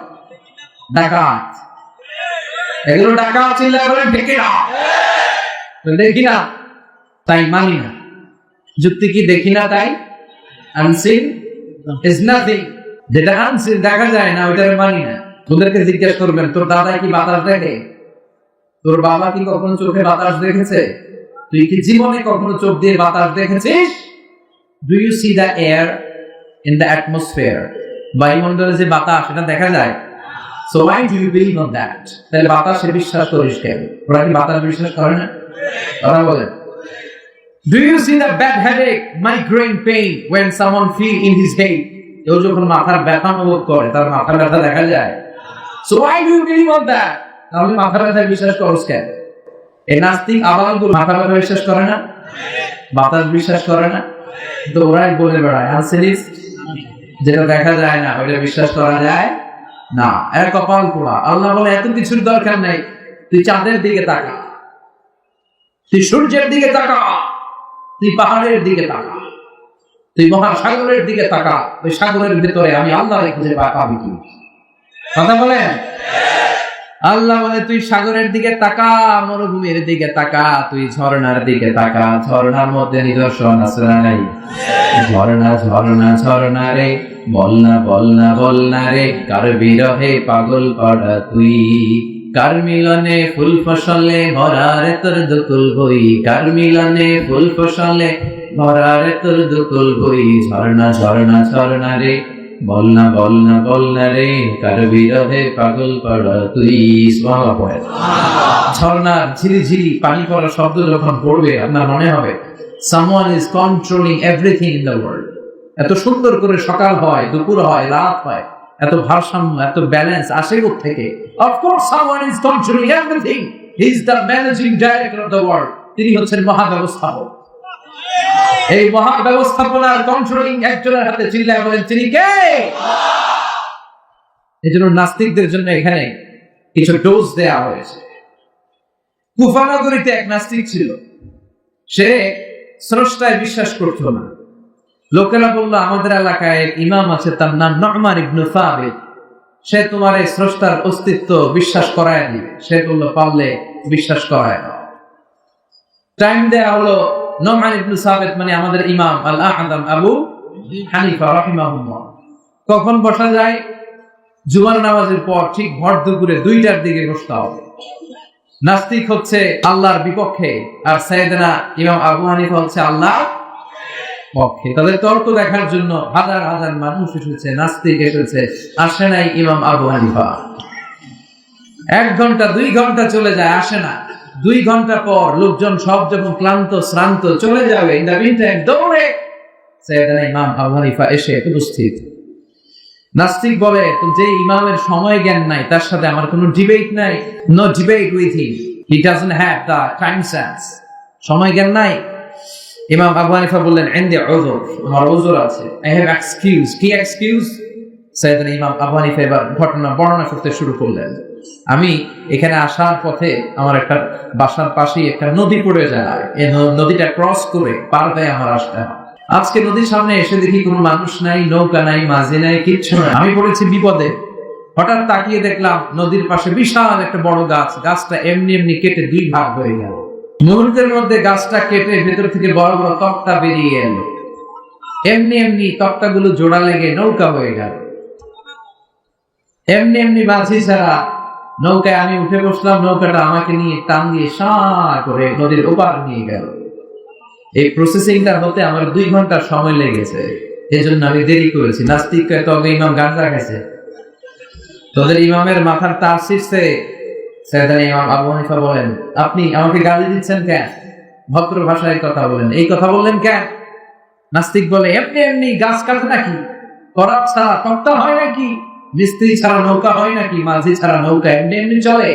ডাকাত, এগুলো ডাকাত চিল্লা করে দেখি না, দেখি না তাই মানি না। যুক্তি কি দেখি না তাই? আনসিন ইজ নাথিং, যেটা আনসিন দেখা যায় না ওইটারে মানি না। তোদেরকে জিজ্ঞেস করবেন তোর দাদা কি বাতাস দেখে? তোর বাবা কি কখনো চোখে বাতাস দেখেছে? তুই কি জীবনে কখনো চোখ দিয়ে বাতাস দেখেছিস? Do you see the air in the atmosphere? বায়ুমণ্ডলে যে বাতাস এটা দেখা যায়। So why do you believe on that? তাহলে বাতাসে বিশ্বাস করিস কেন? ওরা কি বাতাস বিশ্বাস করে না? ওরা বলে do you see the bad headache, migraine pain when someone feel in his head? কেউ যখন মাথার ব্যথা অনুভব করে তার মাথার ব্যথা দেখা যায়। So why do you believe on that? তাহলে মাথার ব্যথা বিশ্বাস করছ কেন? এই নাস্তিক আবালগুলো মাথার ব্যথা বিশ্বাস করে না, বাতাস বিশ্বাস করে না, তো ওরাই বলে বেড়ায় আনসিরিস, যেটা দেখা যায় না ওইটা বিশ্বাস করা যায় না। এর কপাল পোড়া। আল্লাহ বলে এত কিছুর দরকার নেই, তুই চাঁদের দিকে তাকা, তুই সূর্যের দিকে তাকা, তুই পাহাড়ের দিকে তাকা, তুই মহাসাগরের দিকে তাকা। ওই সাগরের ভিতরে আমি আল্লাহরে খুঁজে পাবি কি? কথা বলেন। আল্লাহ বলে তুই সাগরের দিকে তাকা, মরুভূমির দিকে তাকা, তুই ঝর্ণার দিকে তাকা, ঝর্ণার মধ্যে নিদর্শন আছে না নাই? ঝর্ণা ঝর্ণা ঝর্ণা রে, বলনা বলনা বলনা রে, কার বিরহে পাগল পড়া তুই, কার মিলনে ফুল ফসলে ভরারে তোর দুকুল বই, কার মিলনে ফুল ফসলে ভরারে তোর দুকুল বই, ঝর্ণা ঝর্ণা ঝর্ণা রে, বলনা বলনা বলনা রে, কার বিরহে পাগল পড়া তুই। সুবহানাল্লাহ পড়ে। ঝর্ণার ঝিরিঝিরি পানি পড়া শব্দ যখন পড়বে আপনার মনে হবে someone is controlling everything in the world. এত সুন্দর করে সকাল হয়, দুপুর হয়, রাত হয়, এত ভারসাম্য, এত ব্যালেন্স আসে থেকে? Of course someone is controlling everything. He is the managing director of the world. তিনি হচ্ছেন মহাব্যবস্থাপক। এই মহাব্যবস্থাপনার কন্ট্রোলিং একজনের হাতে, চিল্লায় বলেন তিনি কে? এই জন্য নাস্তিকদের জন্য এখানে কিছু ডোজ দেয়া হয়েছে। কুফা নগরীতে এক নাস্তিক ছিল, সে স্রষ্টায় বিশ্বাস করত না। লোকেরা বলল আমাদের এলাকায় ইমাম আছে, তার নাম নু'মান ইবনে সাবিত, সে তোমার এই স্রষ্টার অস্তিত্ব বিশ্বাস করায় দিবে। সে বলল পারলে বিশ্বাস করায় দাও। টাইম দেয়া হলো। নু'মান ইবনে সাবিত মানে আমাদের ইমাম আল আ'যাম আবু হানিফা রাহিমাহুল্লাহ। কখন বসা যায়? জুমার নামাজের পর ঠিক ভর দুপুরে 2টার দিকে বসতে হবে। নাস্তিক হচ্ছে আল্লাহর বিপক্ষে, আর সাইয়েদনা ইমাম আবু হানিফা হচ্ছে আল্লাহর পক্ষে। তাদের তর্ক দেখার জন্য হাজার হাজার মানুষ এসেছে, নাস্তিক এসেছে, আসে নাই ইমাম আবু হানিফা। 1 ঘন্টা 2 ঘন্টা চলে যায়, আসে না। 2 ঘন্টা পর লোকজন সব যখন ক্লান্ত শ্রান্ত চলে যাবে, ইন দ্য মিনটাইম দৌড়ে সাইয়েদনা ইমাম আবু হানিফা এসে উপস্থিত। নাস্তিক বলে যে ইমামের সময় জ্ঞান নাই, তার সাথে আমার কোনো ডিবেট নাই। No debate with him, he doesn't have the time sense. সময় জ্ঞান নাই। ইমাম আবু হানিফা বললেন ইনদি উযর, আমার উযর আছে, আই হ্যাভ এক্সকিউজ। কি এক্সকিউজ? সাইয়েদনা ইমাম আবু হানিফা এবার ঘটনা বর্ণনা করতে শুরু করলেন। আমি এখানে আসার পথে আমার একটা বাসার পাশেই একটা নদী পড়ে যায়, এই নদীটা ক্রস করে পার হয়ে আমার আসতে হয়। আজকে নদীর সামনে এসে দেখি কোনো মানুষ নাই, নৌকা নাই, মাঝি নাই, কিচ্ছু নাই। আমি পড়েছি বিপদে। হঠাৎ তাকিয়ে দেখলাম নদীর পাশে বিশাল একটা বড় গাছ। গাছটা এমনি এমনি কেটে 2 ভাগ হয়ে গেল। মুহূর্তের মধ্যে গাছটা কেটে ভেতর থেকে বড় বড় তক্তা বেরিয়ে এলো। এমনি এমনি তক্তাগুলো জোড়া লেগে নৌকা হয়ে গেল। এমনি এমনি মাঝি ছাড়া নৌকায় আমি উঠে বসলাম। নৌকাটা আমাকে নিয়ে টান দিয়ে সাঁ করে নদীর ওপার নিয়ে গেল। এই প্রসেসিংটা হতে আমার 2 ঘন্টা সময় লেগেছে, এই জন্য আমি দেরি করেছি। নাস্তিক তবে ইমাম গাঁজা খাইছে, তোদের ইমামের মাথার তার ছিঁড়ছে। সাইয়েদনা ইমাম আবু হানিফা বলেন আপনি আমাকে গালি দিচ্ছেন কেন? ভদ্র ভাষায় কথা বলেন, এই কথা বললেন কেন? নাস্তিক বলে এমনি এমনি গাছ কাটে নাকি? করাত ছাড়া তক্তা হয় নাকি? মিস্ত্রি ছাড়া নৌকা হয় নাকি? মাঝি ছাড়া নৌকা এমনি এমনি চলে?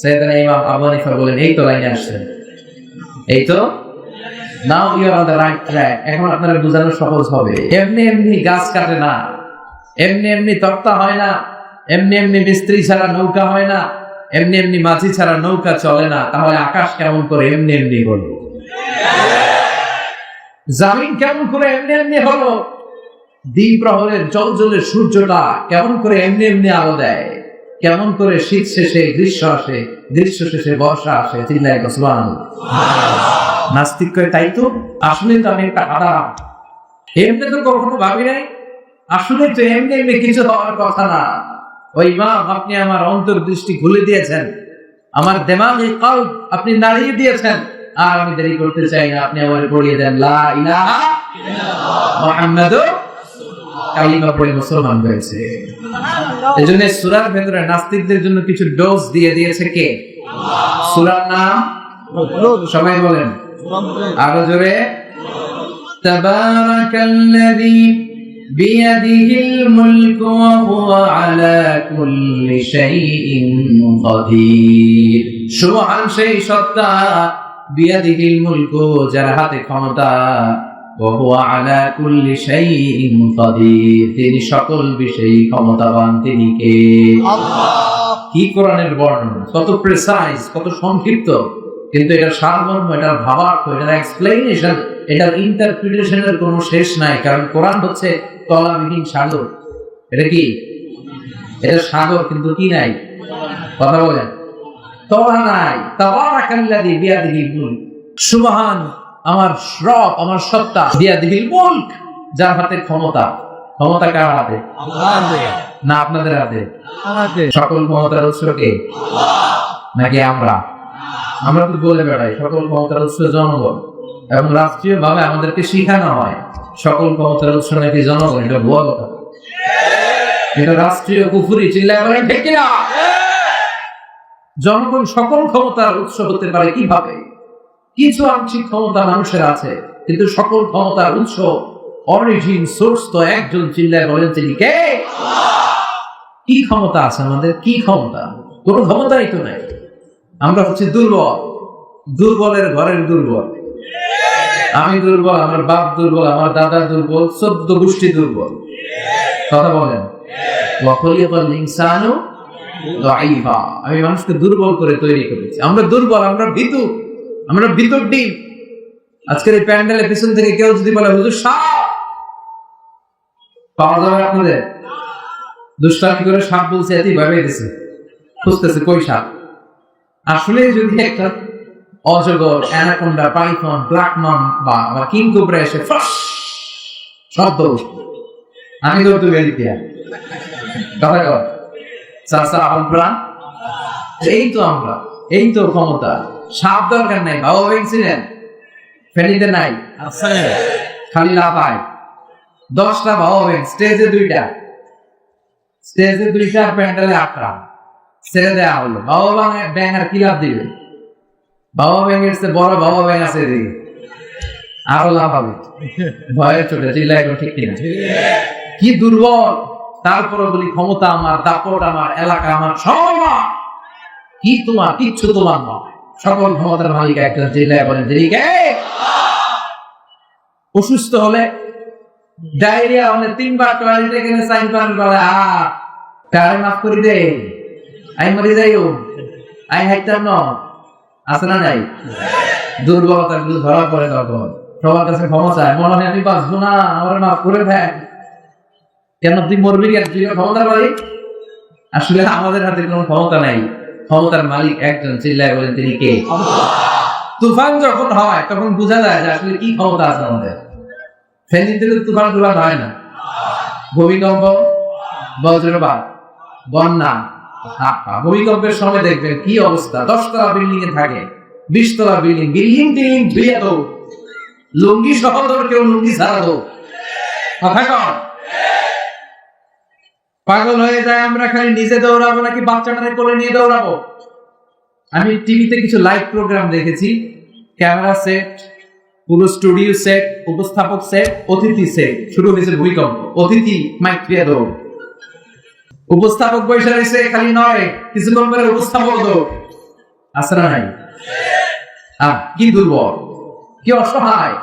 সাইয়েদনা ইমাম আবু হানিফা বলেন এই তো লাইনে আসছেন, এই তো now you are on the right track. এখন আপনারা বোঝানো সহজ হবে। এমনি এমনি গাছ কাটে না, এমনি এমনি তক্তা হয় না, এমনি এমনি মিস্ত্রি ছাড়া নৌকা হয় না, এমনি এমনি মাঝি ছাড়া নৌকা চলে না। তাহলে আকাশ কেমন করে এমনি এমনি হলো? জামিন কেমন করে এমনি এমনি হলো? দ্বিপ্রহরের জ্বলজ্বলে সূর্যটা কেমন করে এমনি এমনি আলো দেয়? কেমন করে শীত শেষে গ্রীষ্ম আসে, গ্রীষ্ম শেষে বর্ষা আসে? চিল্লায় সুবহানাল্লাহ। নাস্তিক কয় তাই তো, আসলে তো আমি একটা আদাম, এমনি তো কখনো ভাবি নাই। আসলে তো এমনি এমনি কিছু হওয়ার কথা না। ওই মা আপনি আমার অন্তর্দৃষ্টি খুলে দিয়েছেন, আমার দেমাগে কলব আপনি নাড়িয়ে দিয়েছেন। আর আমি দেরি করতে চাই না, আপনি আমার পড়িয়ে দেন লা ইলাহা ইল্লাল্লাহ মুহাম্মাদুর রাসূলুল্লাহ। কালিমা পড়ে মুসলমান হয়েছে। এজন্য সূরার ভেতরে নাস্তিকদের জন্য কিছু ডোজ দিয়ে দিয়েছে কে? আল্লাহ। সূরার নাম সবাই বলেন আরো জোরে, তাবারাকাল্লাযী বিয়াদিহিল মুলকু ওয়া হুয়া আলা কুল্লি শাইইন কাদির। সুবহান সেই সত্তা, বিয়াদিহিল মুলকু যার হাতে ক্ষমতা, ওয়া হুয়া আলা কুল্লি শাইইন কাদির তিনি সকল বিষয়ে ক্ষমতাবান। তিনি কে? আল্লাহ। কি কোরআনের বর্ণনা, কত প্রিসাইজ, কত সংক্ষিপ্ত, কিন্তু এটা সারমর্ম, এটা ভাবার্থ, এটা এক্সপ্লেনেশন, এটার ইন্টারপ্রিটেশনের কোনো শেষ নাই। কারণ কোরআন হচ্ছে তলাবিহীন সাগর। এটা কি? এটা সাগর, কিন্তু কি নাই? কথা বলেন, তোরা নাই। তাবারাকাল্লাযী বিয়াদিহিল মুলক, সুবহান আমার রব, আমার সত্তা, বিয়াদিহিল মুলক যার হাতে ক্ষমতা। ক্ষমতা কার হাতে? আল্লাহর। না আপনাদের হাতে? আমাদের। সকল ক্ষমতার উৎস কে? নাকি আমরা? আমরা তো বলে বেড়াই সকল ক্ষমতার উৎস জনগণ, এবং রাষ্ট্রীয় ভাবে আমাদেরকে শিখানো হয় সকল ক্ষমতার উৎস নাকি জনগণ। এটা ভুয়া কথা, এটা রাষ্ট্রীয় কুফরি। চিল্লায় বলেন ঠিক কিনা? জনগণ সকল ক্ষমতার উৎস হতে পারে কিভাবে? কিছু আংশিক ক্ষমতা মানুষের আছে, কিন্তু সকল ক্ষমতার উৎস, অরিজিন, সোর্স তো একজন। চিল্লায় বলেন তিনি কে? কি ক্ষমতা আছে আমাদের? কি ক্ষমতা? কোনো ক্ষমতাই তো নাই। আমরা হচ্ছে দুর্বল, দুর্বলের ঘরের দুর্বল। আমি দুর্বল, আমার বাপ দুর্বল, আমার দাদা দুর্বল, 14 গোষ্ঠী দুর্বল। কথা বলেন। আমি মানুষকে দুর্বল করে তৈরি করেছি। আমরা দুর্বল, আমরা ভীতু, আমরা ভিতর ডিম। আজকের এই প্যান্ডেলের পিছন থেকে কেউ যদি বলে হুজুর সাপ, পাওয়া যাবে আপনাদের? দুষ্টামি করে সাপ বলছে, এতেই ভয় পেয়েছে, খুঁজতেছে কই সাপ। আসলে যদি একটা অজগর, অ্যানাকোন্ডা, পাইথন, ব্ল্যাক মান বা কিং কোবরা এসে শব্দ, আমি তো বেরিয়ে দিয়া কথা কর চাচা আমরা, এই তো আমরা, এই তো ক্ষমতা। সাপ দরকার নাই। বাবা ভেঙছিলেন ফেনিতে নাই, খালি লাফায় 10টা বাবা ভেঙ, স্টেজে 2টা, স্টেজে 2টা, প্যান্ডেলে 8টা ছেড়ে দেওয়া হলো। বাবা ব্যাং আর কি লাভ দিবে? বাবা ব্যাঙের চেয়ে বড় বাবা ব্যাং আছে দিকে, আরো লাভ হবে ভয়ের চোটে। চিল্লায় ঠিক কিনা? কি দুর্বল। তারপরে বলি ক্ষমতা আমার, দাপট আমার, এলাকা আমার, সব আমার। কি তোমার? কিচ্ছু তোমার নয়। সকল ক্ষমতার মালিক একজন। চিল্লায় বলেন তিনি কে? অসুস্থ হলে, ডায়রিয়া হলে 3 বার টয়লেটে গেলে 4 বার বলে কারে মাফ করে দে, আমি মরে যাইও, আমি হাইতাম না। আছে না নাই? দুর্বলতার গুলো ধরা পড়ে তখন সবার কাছে ক্ষমা চায়, মনে হয় আমি বাঁচবো না, আমার মাফ করে দেয়। কেন তুই মরবি? কেন তুই ক্ষমতার মালিক? আসলে আমাদের হাতে কোনো ক্ষমতা নাই, ক্ষমতার মালিক একজন। চিল্লায় বলেন তিনি কে? তুফান যখন হয় তখন বোঝা যায় যে আসলে কি ক্ষমতা আছে আমাদের। ফেনীতে তুফান হয় না, ভূমিকম্প, বজ্রপাত, বন্যা। ভূমিকম্পের সময় দেখবেন কি অবস্থা। 10 তলা বিল্ডিং এ থাকে, 20 তলা বিল্ডিং, বিল্ডিং টিল্ডিং ধুয়ে দো, লুঙ্গি সহ তোর কেউ লুঙ্গি ছাড়া দো। কথা কন। পাগল হয়ে যায় আমরা, খালি নিজে দৌড়াবো নাকি বাচ্চাটাকে কোলে নিয়ে দৌড়াবো। আমি টিভিতে কিছু লাইভ প্রোগ্রাম দেখেছি, ক্যামেরা সেট, পুরো স্টুডিও সেট, উপস্থাপক সেট, অতিথি সেট। শুরু হয়েছে ভূমিকম্প, অতিথি মাইক দিয়ে দৌড়, উপস্থাপক বৈশা রয়েছে, খালি নয় কিছুক্ষণ পরে উপস্থাপক দৌড়। আছে না নাই? কি দুর্বল, কি অসহায়,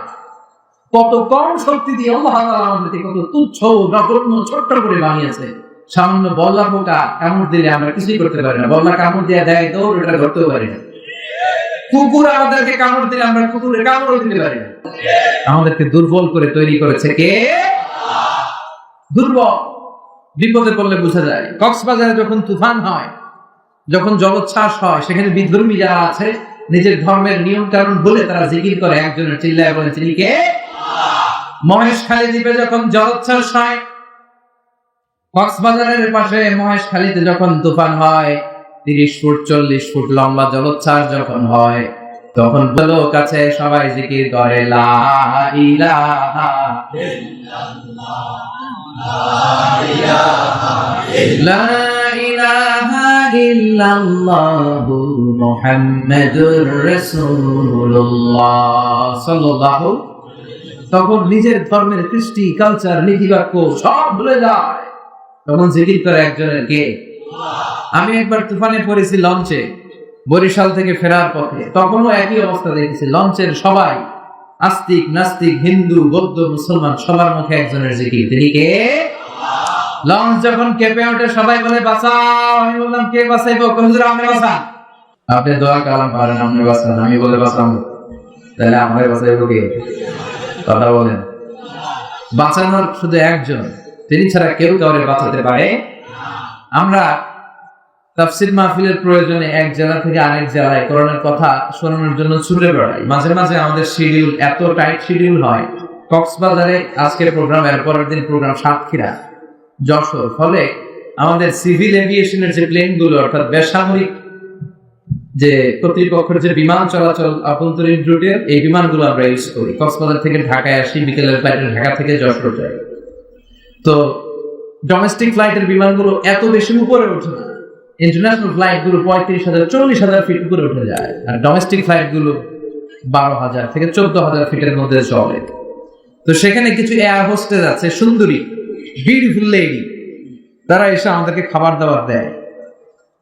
কত কম শক্তি দিয়ে আল্লাহ আমাদেরকে কত তুচ্ছ, নগণ্য, ছোট্ট করে বানিয়েছে। সামান্য বল্লা পোকা কামড় দিলে আমরা কিছুই করতে পারি না। বল্লা কামড় দিয়ে দেয় দৌড়, ওটা ধরতেও পারি না। কুকুর আমাদেরকে কামড় দিলে আমরা কুকুরের কামড় দিতে পারি না। আমাদেরকে দুর্বল করে তৈরি করেছে কে? দুর্বল। বিপদে পড়লে বোঝা যায়। কক্সবাজারে যখন তুফান হয়, যখন জলোচ্ছ্বাস হয়, সেখানে বিধর্মী যারা আছে নিজের ধর্মের নিয়ম কানুন বলে তারা জিকির করে একজনের। চিল্লায় বলেন তিনি কে? মহেশখালী দ্বীপে যখন জলোচ্ছ্বাস হয়, কক্সবাজারের পাশে মহেশখালীতে যখন তুফান হয়, 30 ফুট 40 ফুট লম্বা জলোচ্ছ্বাস যখন হয়, তখন বলো কাছে সবাই জিকির করে লা ইলাহা ইল্লাল্লাহ, লা ইলাহা ইল্লাল্লাহু মুহাম্মাদুর রাসূলুল্লাহ সাল্লাল্লাহু। তখন নিজের ধর্মের কৃষ্টি, কালচার, নীতিবাক্য সব ভুলে যায়, তখন জিকির করে একজনের কে? আমি একবার তুফানে পড়েছি লঞ্চে, বরিশাল থেকে ফেরার পথে, তখনও একই অবস্থা দেখেছি। লঞ্চের সবাই, আস্তিক নাস্তিক, হিন্দু বৌদ্ধ মুসলমান, সবার মুখে একজনের জিকির, তিনি কে? লঞ্চ যখন কেঁপে ওঠে সবাই বলে বাঁচাও। আমি বললাম কে বাঁচাইবো? হুজুর আপনি বাঁচান। আপনি দোয়া কালাম পারেন, আপনি বাঁচান। আমি বলে বাঁচাবো, তাহলে আমার বাঁচাইবো কে? কথা বলেন। বাঁচানোর শুধু একজন, তিনি ছাড়া কেউ কাউরে বাঁচাতে পারে। আমরা তাফসীর মাহফিলের প্রয়োজনে এক জেলা থেকে আরেক জেলায় কোরআনের কথা শোনানোর জন্য ছুটে বেড়াই। মাঝে মাঝে আমাদের শিডিউল এত টাইট শিডিউল হয়, কক্সবাজারে আজকের প্রোগ্রাম, এর পরের দিন প্রোগ্রাম সাতক্ষীরা, যশোর। ফলে আমাদের সিভিল এভিয়েশনের যে প্লেনগুলো, অর্থাৎ বেসামরিক যে কর্তৃপক্ষের যে বিমান চলাচল আভ্যন্তরীণ রুটের, এই বিমানগুলো আমরা ইউজ করি। কক্সবাজার থেকে ঢাকায় আসি, বিকেলের ফ্লাইটে ঢাকা থেকে যশোর যাই। তো ডোমেস্টিক ফ্লাইটের বিমানগুলো এত বেশি উপরে ওঠে না। ইন্টারন্যাশনাল ফ্লাইট গুলো 35,000 40,000 ফিট উপরে উঠে যায়, আর ডোমেস্টিক ফ্লাইট গুলো 12,000 থেকে 14,000 ফিটের মধ্যে চলে। তো সেখানে কিছু এয়ার হোস্টেস আছে, সুন্দরী বিউটিফুল লেডি, তারা এসে আমাদেরকে খাবার দাবার দেয়,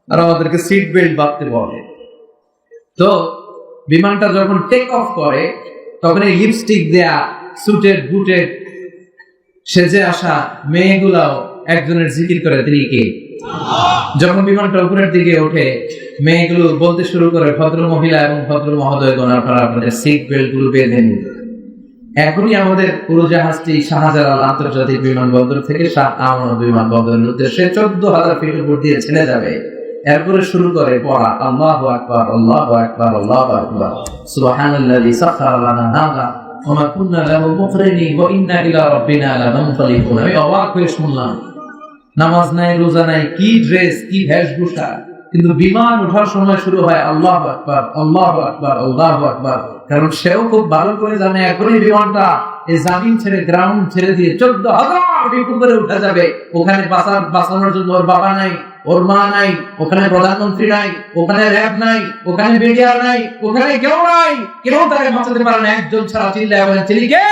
আর আমাদেরকে সিট বেল্ট বাঁধতে বলে। তো বিমানটা যখন টেক অফ করে, তখন এই লিপস্টিক দেয়া, সুটের বুটের সেজে আসা মেয়েগুলাও একজনের জিকির করে, তিনি কে? যখন বিমানটা উপরের দিকে ওঠে, মেয়েগুলো বলতে শুরু করে, ভদ্র মহিলা এবং ভদ্র মহোদয়গণ, আপনারা আপনাদের সিট বেল্ট গুলো বেঁধে নিন। এখনই আমাদের উড়োজাহাজটি শাহজালাল আন্তর্জাতিক বিমানবন্দর থেকে শাহ আমানত বিমানবন্দরের উদ্দেশ্যে 14,000 ফিট উপর দিয়ে ছেড়ে যাবে। এরপরে শুরু করে পড়া, আল্লাহু আকবার, আল্লাহু আকবার, আল্লাহু আকবার, সুবহানাল্লাযী সাখারা লানা হাযা ওয়া মা কুন্না লাহু মুকরিনিন ওয়া ইন্না ইলা রাব্বিনা লামুনকালিবুন। আমি অবাক হয়ে শুনলাম, নামাজ নাই, রোজা নাই, কি ড্রেস, কি বেশভূষা, কিন্তু বিমান ওঠার সময় শুরু হয় আল্লাহু আকবার, আল্লাহু আকবার, আল্লাহু আকবার। কারণ সেও খুব ভালো করে জানে, এখনই বিমানটা এই জামিন ছেড়ে, গ্রাউন্ড ছেড়ে দিয়ে 14,000 ফিট উপরে উঠে যাবে। ওখানে বাঁচানোর জন্য ওর বাবা নাই, ওর মা নাই, ওখানে প্রধানমন্ত্রী নাই, ওখানে র্যাব নাই, ওখানে বিডিআর নাই, ওখানে কেউ নাই, কেউ তাকে বাঁচাতে পারে না। একজন ছাড়া চিল্লায় বলেন, চিনি কে?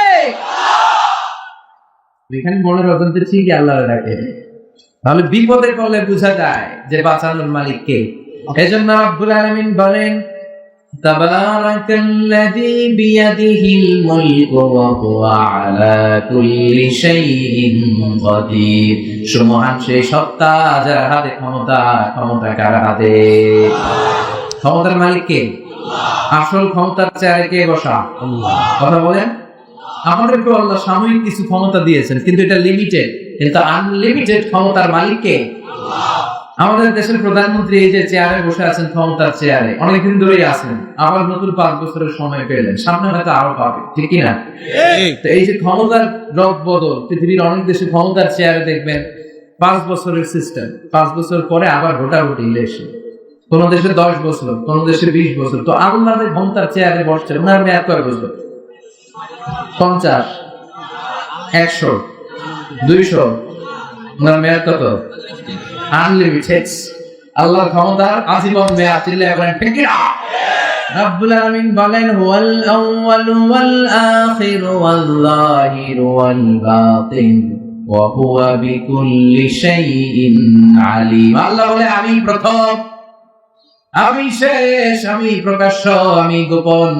এখানে মনের অজান্তে ঠিকই আল্লাহর ডাকে। তাহলে বিপদে পড়লে বোঝা যায় যে বাঁচানোর মালিক কে। এজন্য রব্বুল আলামিন বলেন, তাবারাকাল্লাযী বিয়াদিহিল মুলকু ওয়া হুয়া আলা কুল্লি শাইইন কাদির। সুবহান সেই সত্তা যার হাতে ক্ষমতা, ক্ষমতা কার হাতে? ক্ষমতার মালিক কে? আসল ক্ষমতার চেয়ারে কে বসা? আল্লাহ। কথা বলেন, আমাদেরকে আল্লাহ সাময়িক কিছু ক্ষমতা দিয়েছেন, কিন্তু এটা লিমিটেড। কিন্তু আনলিমিটেড ক্ষমতার মালিক কে? আমাদের দেশের প্রধানমন্ত্রী এই যে চেয়ারে বসে আছেন, ক্ষমতার চেয়ারে অনেকদিন ধরেই আছেন, আবার নতুন 5 বছরের সময় পেলেন, সামনে হয়তো আরো পাবে, ঠিক কিনা? তো এই যে ক্ষমতার রদ বদল, পৃথিবীর অনেক দেশে ক্ষমতার চেয়ারে দেখবেন 5 বছরের সিস্টেম, 5 বছর পরে আবার ভোটাভুটি ইলেকশন। কোন দেশে 10 বছর, কোন দেশে 20 বছর। তো আল্লাহর ক্ষমতার চেয়ারে বসছেন, ওনার মেয়াদ কয় বছর? 50, 100, 200। ওনার মেয়াদ কত? আনলিমিটেড। আল্লাহর ক্ষমতার আজীবন মেয়াদ। চিল্লায় বলেন ঠিক না? রব্বুল আলামিন বলেন, হুয়াল আউয়ালু ওয়াল আখিরু ওয়াল যাহিরু ওয়াল বাতিন ওয়া হুয়া বিকুল্লি শাইইন আলিম। আল্লাহ বলে, আমি প্রথম, আমি শেষ, আমি প্রকাশ্য, আমি গোপন।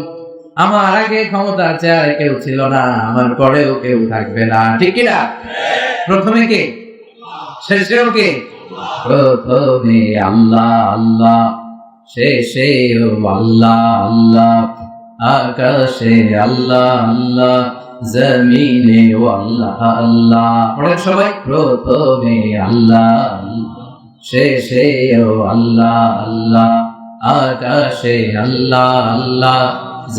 আমার আগে ক্ষমতার চেয়ারে কেউ ছিল না, আমার পরেও কেউ থাকবে না, ঠিক কিনা? প্রথমে কে? শেষেও কে? প্রথমে আল্লাহ আল্লাহ, শেষেও আল্লাহ আল্লাহ, আকাশে আল্লাহ আল্লাহ, জমিনেও আল্লাহ আল্লাহ। পড়েন সবাই, প্রথমে আল্লাহ শেষেও আল্লাহ আল্লাহ, আকাশে আল্লাহ আল্লাহ,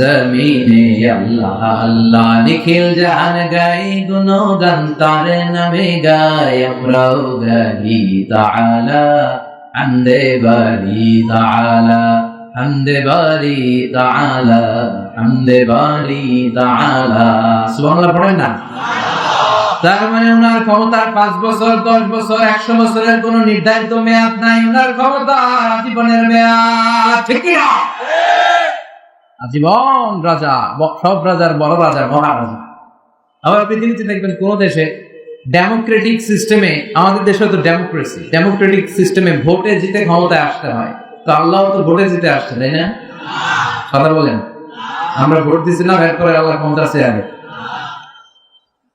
জমিনে আল্লাহ আল্লাহ। নিখিল জাহান গাই গুণগান তার নামে গায়, আমরাও গাই তাআলা হামদে বারি তাআলা, হামদে বারি তাআলা, হামদে বারি তাআলা। সুবহানাল্লাহ পড়েন না? তার মানে ওনার ক্ষমতার 5 বছর, 10 বছর, 100 বছরের কোন নির্ধারিত মেয়াদ নাই। ওনার ক্ষমতা জীবনের মেয়াদ, ঠিক কিনা? আজীবন রাজা, সব রাজার বড় রাজা, মহারাজা। আবার পৃথিবীতে দেখবেন কোন দেশে ডেমোক্রেটিক সিস্টেমে, আমাদের দেশে তো ডেমোক্রেসি, ডেমোক্রেটিক সিস্টেমে ভোটে জিতে ক্ষমতায় আসতে হয়। তো আল্লাহ তো ভোটে জিতে আসছে, তাই না? কথা বলেন, আমরা ভোট দিচ্ছি না, ভোট করে আল্লাহ ক্ষমতা চেয়ারে।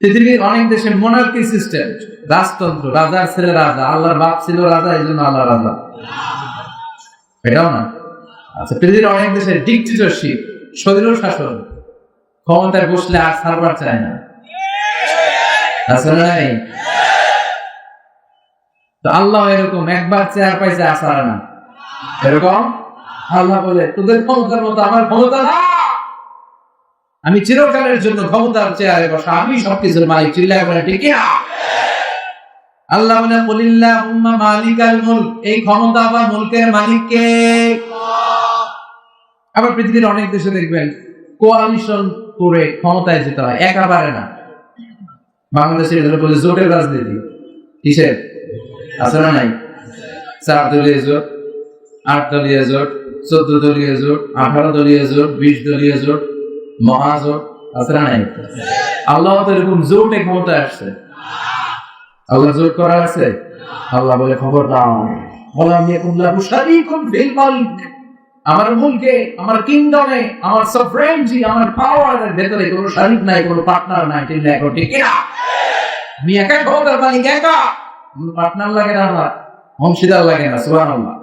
পৃথিবীর অনেক দেশে মোনার্কি সিস্টেম, রাজতন্ত্র, রাজার ছেলে রাজা, আল্লাহর বাপ ছিল রাজা, এই জন্য আল্লাহ রাজা, এটাও না। আচ্ছা, পৃথিবীর অনেক দেশে ডিক্টেটরশিপ, স্বৈর শাসন, ক্ষমতায় বসলে আর ছাড়বার চায় না, আসলে নাই। তো আল্লাহ এরকম একবার চেয়ার পাইছে আসার না, এরকম আল্লাহ বলে তোদের ক্ষমতার মতো আমার ক্ষমতা না, আমি চিরকালের জন্য ক্ষমতার চেয়ারে বসা, আমি সবকিছুর মালিক। চিল্লায় বলে ঠিক না? আল্লাহ বলে কুলিল্লাহুম্মা মালিকাল মুলক, এই ক্ষমতা বা মুলকের মালিক কে? আবার পৃথিবীর অনেক দেশে দেখবেন কোয়ালিশন করে ক্ষমতায় যেতে হয়, একা পারে না। বাংলাদেশে এগুলো বলে জোটের রাজনীতি। কিসের? আছে না নাই? 4 দলীয় জোট, 8 দলীয় জোট, 14 দলীয় জোট, 18 দলীয় জোট, 20 দলীয় জোট, মহাজোট, আছে না নাই? আল্লাহ তো এরকম জোটে ক্ষমতায় আসছে। আল্লাহ জোট করা আছে? আল্লাহ বলে খবর নাও, বলে আমি এখন শারীকুন ফিল মুলক, আমার মুলকে, আমার কিংডমে, আমার সফরেনজি, আমার পাওয়ারের ভেতরে কোনো শারীক নাই, কোনো পার্টনার নাই। ঠিক না? আমি একা ক্ষমতার মালিক, একা, কোনো পার্টনার লাগে না, আমার অংশীদার লাগে না। সুবহানাল্লাহ।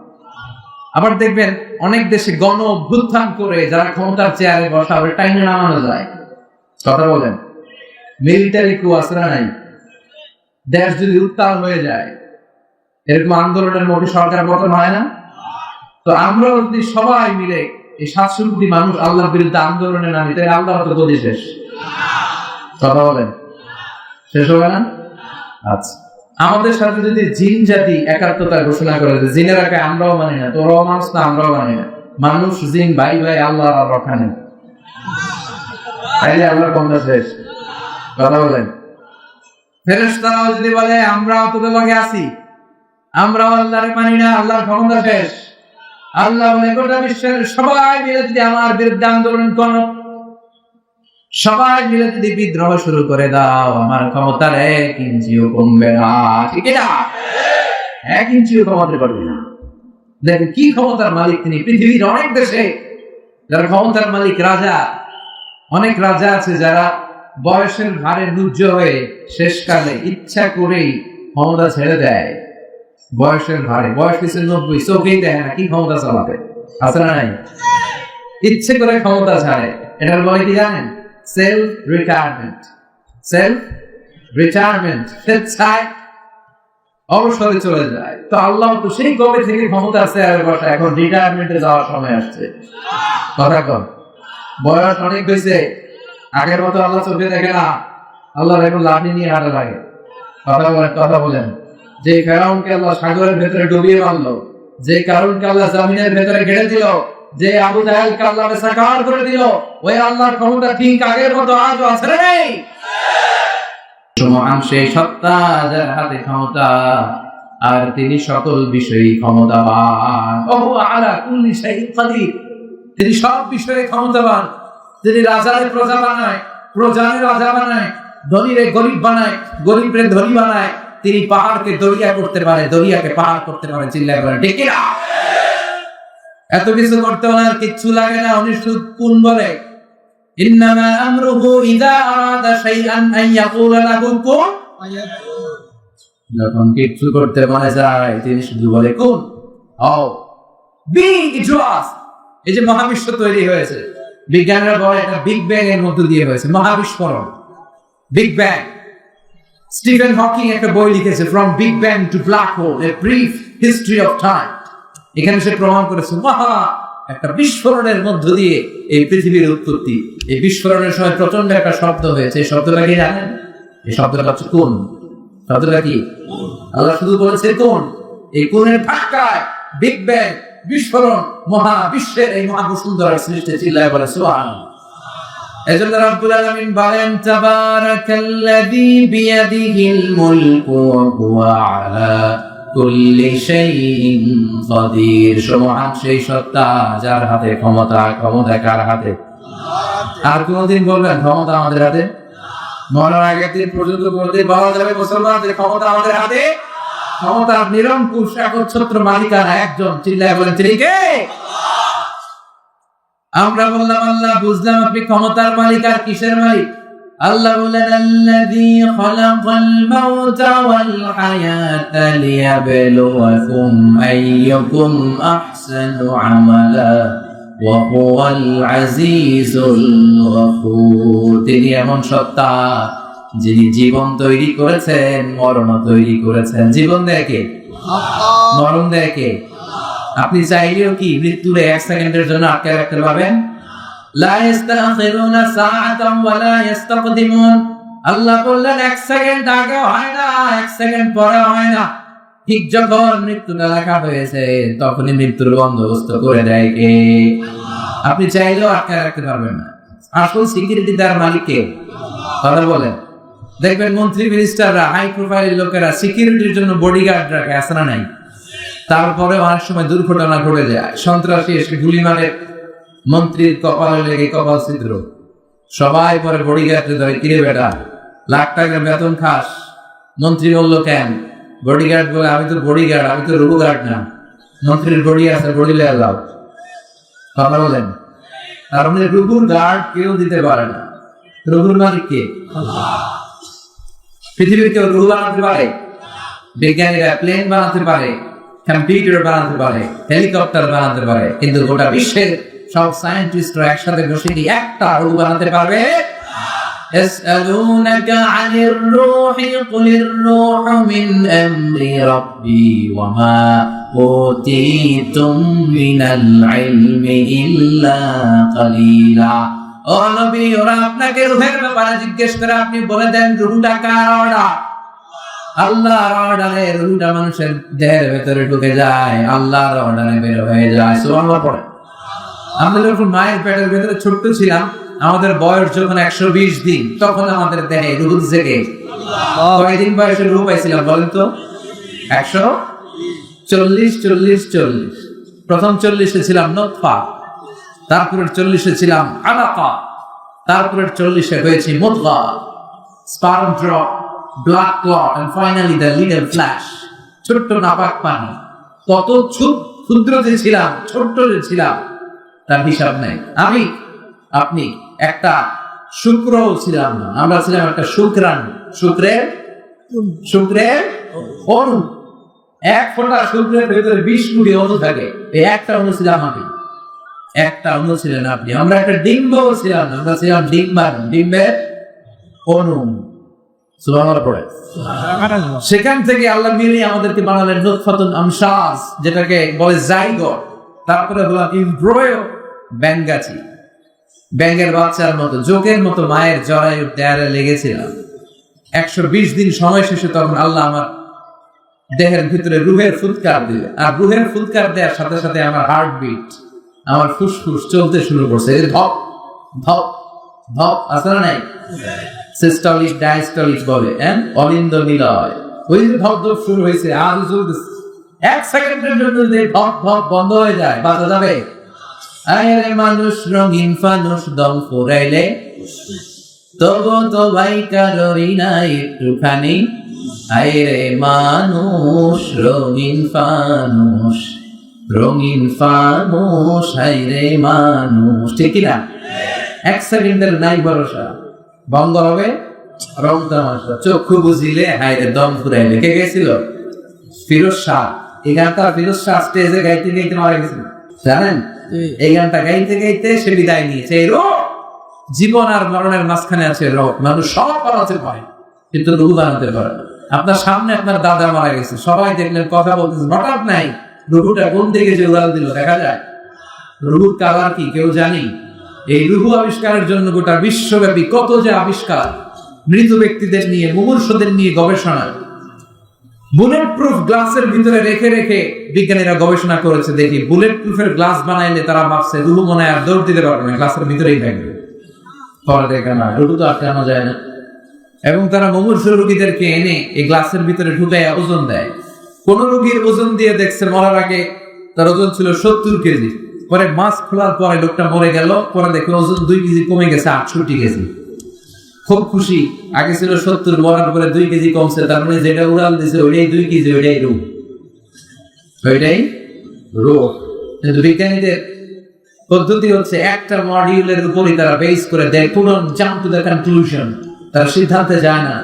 আবার দেখবেন অনেক দেশে গণ অভ্যুত্থান করে যারা ক্ষমতার চেয়ারে বসা, ওরা টাইমে নামানো যায়। কথা বলেন, মিলিটারি কু আছে না নাই? দেশ যদি উত্তাল হয়ে যায়, এরকম আন্দোলনের মধ্যে সরকার পতন হয় না? তো আমরা যদি সবাই মিলে এই 700 কোটি মানুষ আল্লাহর বিরুদ্ধে আন্দোলনে নামি, তাই আল্লাহ তো গদি শেষ। কথা বলেন, শেষ হবে না? আচ্ছা, আমাদের সাথে যদি জিন জাতি একাত্মতা ঘোষণা করে, জিনের আগে আমরাও মানি না, তোরাও মানুষ না, আমরাও মানি না, মানুষ জিন ভাই ভাই, আল্লাহ আর রক্ষা নেই, তাইলে আল্লাহর ক্ষমতা শেষ। কথা বলেন, ফেরেশতারাও যদি বলে আমরাও তোদের লগে আছি, আমরাও আল্লাহরে মানি না, আল্লাহর ক্ষমতা শেষ। আল্লাহ বলে গোটা বিশ্বের সবাই মিলে যদি আমার বিরুদ্ধে আন্দোলন করো, সবাই মিলে যদি বিদ্রোহ শুরু করে দাও, আমার ক্ষমতার 1 ইঞ্চিও কমবে না। ঠিক না? 1 ইঞ্চিও কমাতে পারবে না। দেখেন কি ক্ষমতার মালিক তিনি। পৃথিবীর অনেক দেশে যারা ক্ষমতার মালিক, রাজা, অনেক রাজা আছে যারা বয়সের ভারে নুজ্জ হয়ে শেষকালে ইচ্ছা করেই ক্ষমতা ছেড়ে দেয়। বয়সের ভারে, বয়স হয়েছে 90, চোখেই দেখে না কি ক্ষমতা চালাবে, আছে না নাই? ইচ্ছে করে ক্ষমতা ছাড়ে। এটার বলে কি জানেন? Self retirement. সেলফ রিটায়ারমেন্ট, স্বেচ্ছায় অবসরে চলে যায়। তো আল্লাহ তো সেই কবে থেকে ক্ষমতা আছে আর বসা, এখন রিটায়ারমেন্টে যাওয়ার সময় আসছে। কথা কম, বয়স অনেক হয়েছে, আগের মতো আল্লাহ চোখে দেখে না, আল্লাহ এখন লাঠি নিয়ে হাঁটা লাগে। কথা বলেন, যে ফেরাউনকে আল্লাহ সাগরের ভেতরে ডুবিয়ে মারলো, যে কারণকে আল্লাহ জমিনের ভেতরে গেড়ে দিল, যে আবু জাহেলকে আল্লাহ সাকার করে দিল, ওই আল্লাহর ক্ষমতা ঠিক আগের মতো আজও আছে না নেই? মহান সেই সত্তা যার হাতে ক্ষমতা, আর তিনি সকল বিষয়ে ক্ষমতাবান। ওহু আলা কুল্লি শাইইন কাদির, তিনি সব বিষয়ে ক্ষমতাবান। তিনি রাজারে প্রজা বানায়, প্রজারে রাজা বানায়, ধনীরে গরিব বানায়, গরিবরে ধনী বানায়। তিনি পাহাড়কে দরিয়া করতে পারে, দরিয়াকে পাহাড় করতে পারে। চিল্লায় বলেন ঠিক না? এত কিছু করতে ওনার কিচ্ছু লাগে না। উনি শুধু কোন বলে, ইন্নামা আমরুহু ইযা আরাদা শাইআন আন ইয়াকুলা লাহু কুন ফায়াকুন। যখন কিছু করতে মনে যায় তিনি শুধু বলে কুন হও, বি ইট ওয়াজ। এই যে মহাবিশ্ব তৈরি হয়েছে, বিজ্ঞানীরা বলে এটা বিগ ব্যাং এর মধ্য দিয়ে হয়েছে, মহাবিস্ফোরণ, বিগ ব্যাং। স্টিফেন হকিং একটা বই লিখেছে, from big bang two black hole, a brief history of time. এখানে সে প্রমাণ করেছে মহা একটা বিস্ফোরণের মধ্য দিয়ে এই পৃথিবীর উৎপত্তি। এই বিস্ফোরণের সময় প্রচন্ড একটা শব্দ হয়েছে। এই শব্দটা কি জানেন? এই শব্দটা হচ্ছে কোন। শব্দটা কি? আল্লাহ শুধু বলেছে কোন। এই কোনের ধাক্কায় বিগ ব্যাং, বিস্ফোরণ, মহাবিশ্বের এই মহাবসুন্ধরা সৃষ্টি। চিল্লায় বলে সুবহানাল্লাহ। এজন্য রব্বুল আলামিন বলেন, তাবারাকাল্লাযী বিয়াদিহিল মুলকু ওয়া হুয়া আলা কুল্লি শাইইন কাদির। মহান সেই সত্তা যার হাতে ক্ষমতা। ক্ষমতা কার হাতে? আর কোনদিন বলবেন ক্ষমতা আমাদের হাতে? মরার আগের দিন পর্যন্ত বলতে বলা যাবে মুসলমানদের ক্ষমতা আমাদের হাতে? ক্ষমতার নিরঙ্কুশ একচ্ছত্র মালিকানা একজন। চিল্লায় বলেন তিনি কে? আমরা বললাম আল্লাহ, বুঝলাম আপনি ক্ষমতার মালিক। আর কিসের মালিক? আল্লাহ বলেন, আল্লাযী খালাকাল মাউতা ওয়াল হায়াতা লিয়াবলুয়াকুম আইয়ুকুম আহসানু আমালা ওয়া হুয়াল আজিজুল গফুর। তিনি এমন সত্তা যিনি জীবন তৈরি করেছেন, মরণ তৈরি করেছেন। জীবন দেয় কে? মরণ দেয় কে? আপনি চাইলেও কি মৃত্যুরে 1 সেকেন্ডের জন্য আটকে রাখতে পারবেন? লা ইস্তাখিরুনা সাআতাম ওয়া লা ইস্তাকদিমুন। আল্লাহ বললেন 1 সেকেন্ড আগে হয় না, 1 সেকেন্ড পরে হয় না। ঠিক যখন মৃত্যুটা লেখা হয়েছে তখনই মৃত্যুর বন্দোবস্ত করে দেয় কে? আপনি চাইলেও আটকে রাখতে পারবেন না। আসল সিকিউরিটি তার মালিক কে? কথা বলেন। দেখবেন মন্ত্রী মিনিস্টাররা, হাই প্রোফাইল লোকেরা সিকিউরিটির জন্য বডিগার্ড রাখে, আছে না নাই? তারপরে অনেক সময় দুর্ঘটনা ঘটে যায়, সন্ত্রাসী এসে গুলি মারে, মন্ত্রীর কপালে লেগে কপাল ছিদ্র, সবাই পরে বডিগার্ড ধরে, কিরে বেটা লাখ টাকা বেতন খাস, মন্ত্রী বললো কেন? বডিগার্ড বলে, আমি তো বডিগার্ড, আমি তো রুবু গার্ড না। মন্ত্রীর বডি আছে, বডি লেয়ার লাও। কথা বলেন। তার মানে রুবুর গার্ড কেউ দিতে পারে না। রুবুর মালিক কে? পৃথিবীর কেউ রুবু বানাতে পারে? বিজ্ঞানীরা প্লেন বানাতে পারে, কম্পিউটার বানাতে পারে, হেলিকপ্টার বানাতে পারে, কিন্তু গোটা বিশ্বের সব সায়েন্টিস্টরা একসাথে বসে কি একটা রুবু বানাতে পারবে? يسألونك عن الروح قل الروح من أمر ربي وما أوتيتم من العلم إلا قليلا। ও নবী, ওরা আপনাকে রূহের ব্যাপারে জিজ্ঞেস করে, আপনি বলে দেন রূহটা কার অর্ডার? আল্লাহর অর্ডারে রূহটা মানুষের দেহের ভেতরে ঢুকে যায়, আল্লাহর অর্ডারে বের হয়ে যায়। সুবহানাল্লাহ পড়ে। আমরা যখন মায়ের পেটের ভেতরে ছোট্ট ছিলাম, আমাদের বয়স যখন 120 দিন, তখন আমাদের দেহে রূহ জেগে। কয়দিন বয়সে রূহ পাইছিলাম বলেন তো? 140। প্রথম 40-এ ছিলাম নতফা, তারপরের 40-এ ছিলাম আলাকা, তারপরের 40-এ হয়েছে মুদগা, sperm drop, blood clot, and finally the little flesh. ছোট্ট নাপাক পানি। কত ক্ষুদ্র যে ছিলাম, ছোট্ট যে ছিলাম, তার হিসাব নেই। আপনি একটা শুক্র ছিলাম না, আমরা ছিলাম একটা শুক্রাণু, শুক্রের অণু। এক ফোঁটা শুক্রের ভেতরে 20 কোটি অণু থাকে। এই একটা অণু ছিলাম আমি, একটা অণু ছিলেন আপনি। আমরা একটা ডিম্ব ছিলাম না, আমরা ছিলাম ডিম্বের অণু। সুবহানাল্লাহ পড়ে। সেখান থেকে আল্লাহ মিলিয়ে আমাদেরকে বানালেন নুতফাতুন আমশাজ, যেটাকে বলে জাইগোট। তারপরে বললাম ইমব্রয়ো, ব্যাঙ্গাচি, ব্যাঙের বাচ্চার মতো, যোগের মতো মায়ের জরায়ুর দেয়ালে লেগেছিলাম। 120 দিন সময় শেষে তখন আল্লাহ আমার দেহের ভিতরে রুহের ফুৎকার দিলেন। আর রুহের ফুৎকার দেওয়ার সাথে সাথে আমার হার্টবিট, আমার ফুসফুস চলতে শুরু করছে। ধপ ধপ ধপ, আছে না নাই? সিস্টলিক ডায়াস্টলিক বলে, অলিন্দ নিলয়। ওই যে ধপ ধপ শুরু হয়েছে, আর চলতেছে। 1 সেকেন্ডের জন্য যদি ধপ ধপ বন্ধ হয়ে যায়, বাঁচা যাবে? আরে মানুষ রঙিন ফানুষ, দম ফুরাইলে তবু তো ভাই কারোরই না একটুখানি। আরে মানুষ রঙিন ফানুষ, রঙিন ফানুষ, আরে মানুষ। ঠিক না? 1 সেকেন্ডের নাই ভরসা, বন্ধ হবে রং তামাশা। চক্ষু বুঝিলে হায়রে দম ফুরাইলে। কে গেছিল? ফিরোজ শাহ। এই গানটা ফিরোজ শাহ স্টেজে গাইতে গাইতে মারা গেছিল, জানেন? এই গানটা গাইতে গাইতে সে বিদায় নিয়েছে। এই রোগ, জীবন আর মরণের মাঝখানে আছে রোগ। মানুষ সব বানাতে পারে কিন্তু রূহ বানাতে পারে না। আপনার সামনে আপনার দাদা মারা গেছে, সবাই দেখলেন, কথা বলতেছে, হঠাৎ নাই রুহুটা কোন থেকে যে উড়াল দিল দেখা যায়? রুহুর কালার কি কেউ জানি? এই রুহু আবিষ্কারের জন্য গোটা বিশ্বব্যাপী কত যে আবিষ্কার, মৃত ব্যক্তিদের নিয়ে, মুমূর্ষদের নিয়ে গবেষণা। বুলেট প্রুফ গ্লাসের ভিতরে রেখে রেখে বিজ্ঞানীরা গবেষণা করেছে। দেখি বুলেট প্রুফের গ্লাস বানাইলে তারা ভাবছে রুহু মনে আর দৌড় দিতে পারবে না, গ্লাসের ভিতরেই থাকবে। পরে দেখা না, রুহু তো আটকানো যায় না। এবং তারা মুমূর্ষ রোগীদেরকে এনে এই গ্লাসের ভিতরে ঢুকাইয়া ওজন দেয়। কোন রোগীর ওজন দিয়ে দেখছে মরার আগে তার ওজন ছিল 70 কেজি, পরে মাছ খোলার পরে লোকটা মরে গেল, পরে দেখে ওজন 2 কেজি কমে গেছে 68 কেজি। খুব খুশি, আগে ছিল 70, মরার পরে 2 কেজি কমছে, তার মানে যেটা উড়াল দিছে ওইটাই 2 কেজি, ওইটাই রোগ, ওইটাই রোগ। কিন্তু বিজ্ঞানীদের পদ্ধতি হচ্ছে একটা মডিউলের উপরই তারা বেস করে দেয়, পুরো জাম্প টু দ্য কনক্লুশন। তারা সিদ্ধান্তে যায় না,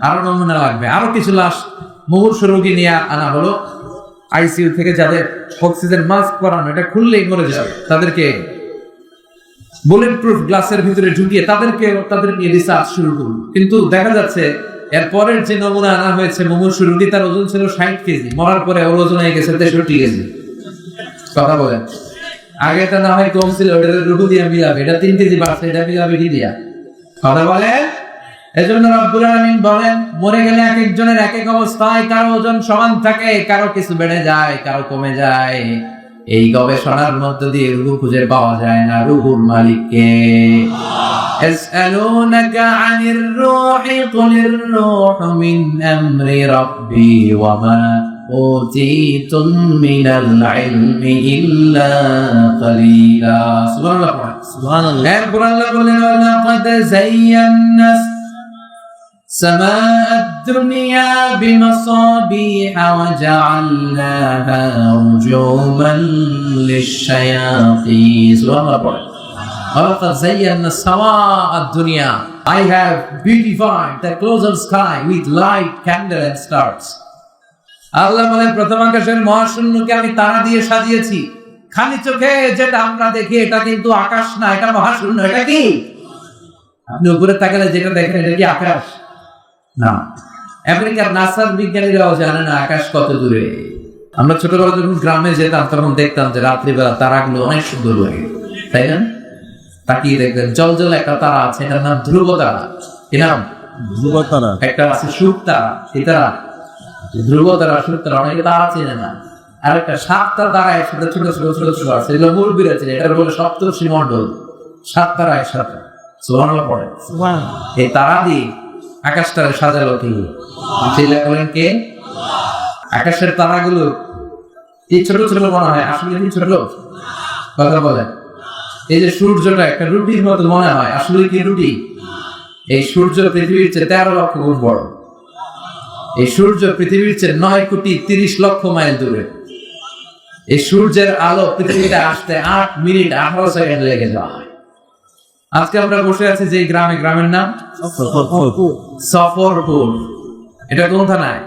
আরো নমুনা লাগবে, আরো কিছু লাশ মুমূর্ষ রোগী নিয়ে আনা হলো। আইসিইউ থেকে যাদের অক্সিজেন মাস্ক পরানো, এটা খুললেই মরে যাবে, তাদেরকে বুলেট প্রুফ গ্লাসের ভিতরে ঢুকিয়ে তাদের নিয়ে রিসার্চ শুরু করল। কিন্তু দেখা যাচ্ছে এর পরের যে নমুনা আনা হয়েছে মুমূর্ষু রোগী, তার ওজন ছিল 60 কেজি, মরার পরে ওর ওজন হয়ে গেছে 63 কেজি। কথা বলেন, আগে তো না হয় কম ছিল, ওটা রুবু দিয়ে মিলাবে, এটা 3 কেজি বাড়ছে, এটা মিলাবে কি দিয়া? কথা বলেন। এজন্য রব্বুল আলামিন বলেন, মরে গেলে এক একজনের এক এক অবস্থায়, কারো ওজন সমান থাকে, কারো কিছু বেড়ে যায়, কারো কমে যায়। এই গবেষণার মধ্য দিয়ে রূহ খুঁজে পাওয়া যায় না, রূহুর মালিককে। ইয়াসআলুনাকা আনির রূহি কুলির রূহু মিন আমরি রাব্বি ওয়া মা উতীতুম মিনাল ইলমি ইল্লা কালিলা। সুবহানাল্লাহ, সুবহানাল্লাহ। এরপর আল্লাহ বলেন, ওয়ালাকাদ যায়্যানা السماء الدنيا بمصابيح وجعلناها رجوما للشياطين. سبحان الله. ولقد زينا السماء الدنيا. I have beautified the closer sky with light, candle and stars. আল্লাহ বলেন, প্রথম আকাশের মহাশূন্যকে আমি তারা দিয়ে সাজিয়েছি। খালি চোখে যেটা আমরা দেখি এটা কিন্তু আকাশ না, এটা মহাশূন্য। এটা কি? আপনি উপরে তাকালে যেটা দেখেন এটা কি আকাশ? না। আমেরিকার নাসার বিজ্ঞানীরাও জানে না আকাশ কত দূরে। আমরা ছোটবেলা যখন গ্রামে যেতাম তখন দেখতাম যে রাত্রিবেলা তারাগুলো অনেক সুন্দর লাগে, তাই না? তাকিয়ে দেখবেন জল জল একটা তারা আছে, এটার নাম ধ্রুব তারা। কি নাম? ধ্রুব তারা। একটা আছে শুক তারা, এই তারা ধ্রুব তারা, শুক তারা, অনেকে তারা চেনে না। আর একটা 7টা তারা একসাথে ছোট ছোট ছোট ছোট আছে, এগুলো মুরব্বীর আছে, এটার বলে সপ্তর্ষি মণ্ডল। 7 তারা একসাথে, সুবহানাল্লাহ পড়ে। এই তারা দিয়ে আকাশটারে সাজালো কি? বলেন কে? আকাশের তারাগুলো এই ছোট ছোট মনে হয়, আসলে কি ছোট? কথা বলেন। এই যে সূর্যটা একটা রুটির মতো মনে হয়, আসলে কি রুটি? এই সূর্য পৃথিবীর চেয়ে 13 লক্ষ গুণ বড়। এই সূর্য পৃথিবীর চেয়ে 9 কোটি 30 লক্ষ মাইল দূরে। এই সূর্যের আলো পৃথিবীতে আসতে 8 মিনিট 18 সেকেন্ড লেগে যায়। আজকে আমরা বসে আছি যে গ্রামে, গ্রামের নাম সফরপুর। এটা কোন থানায়?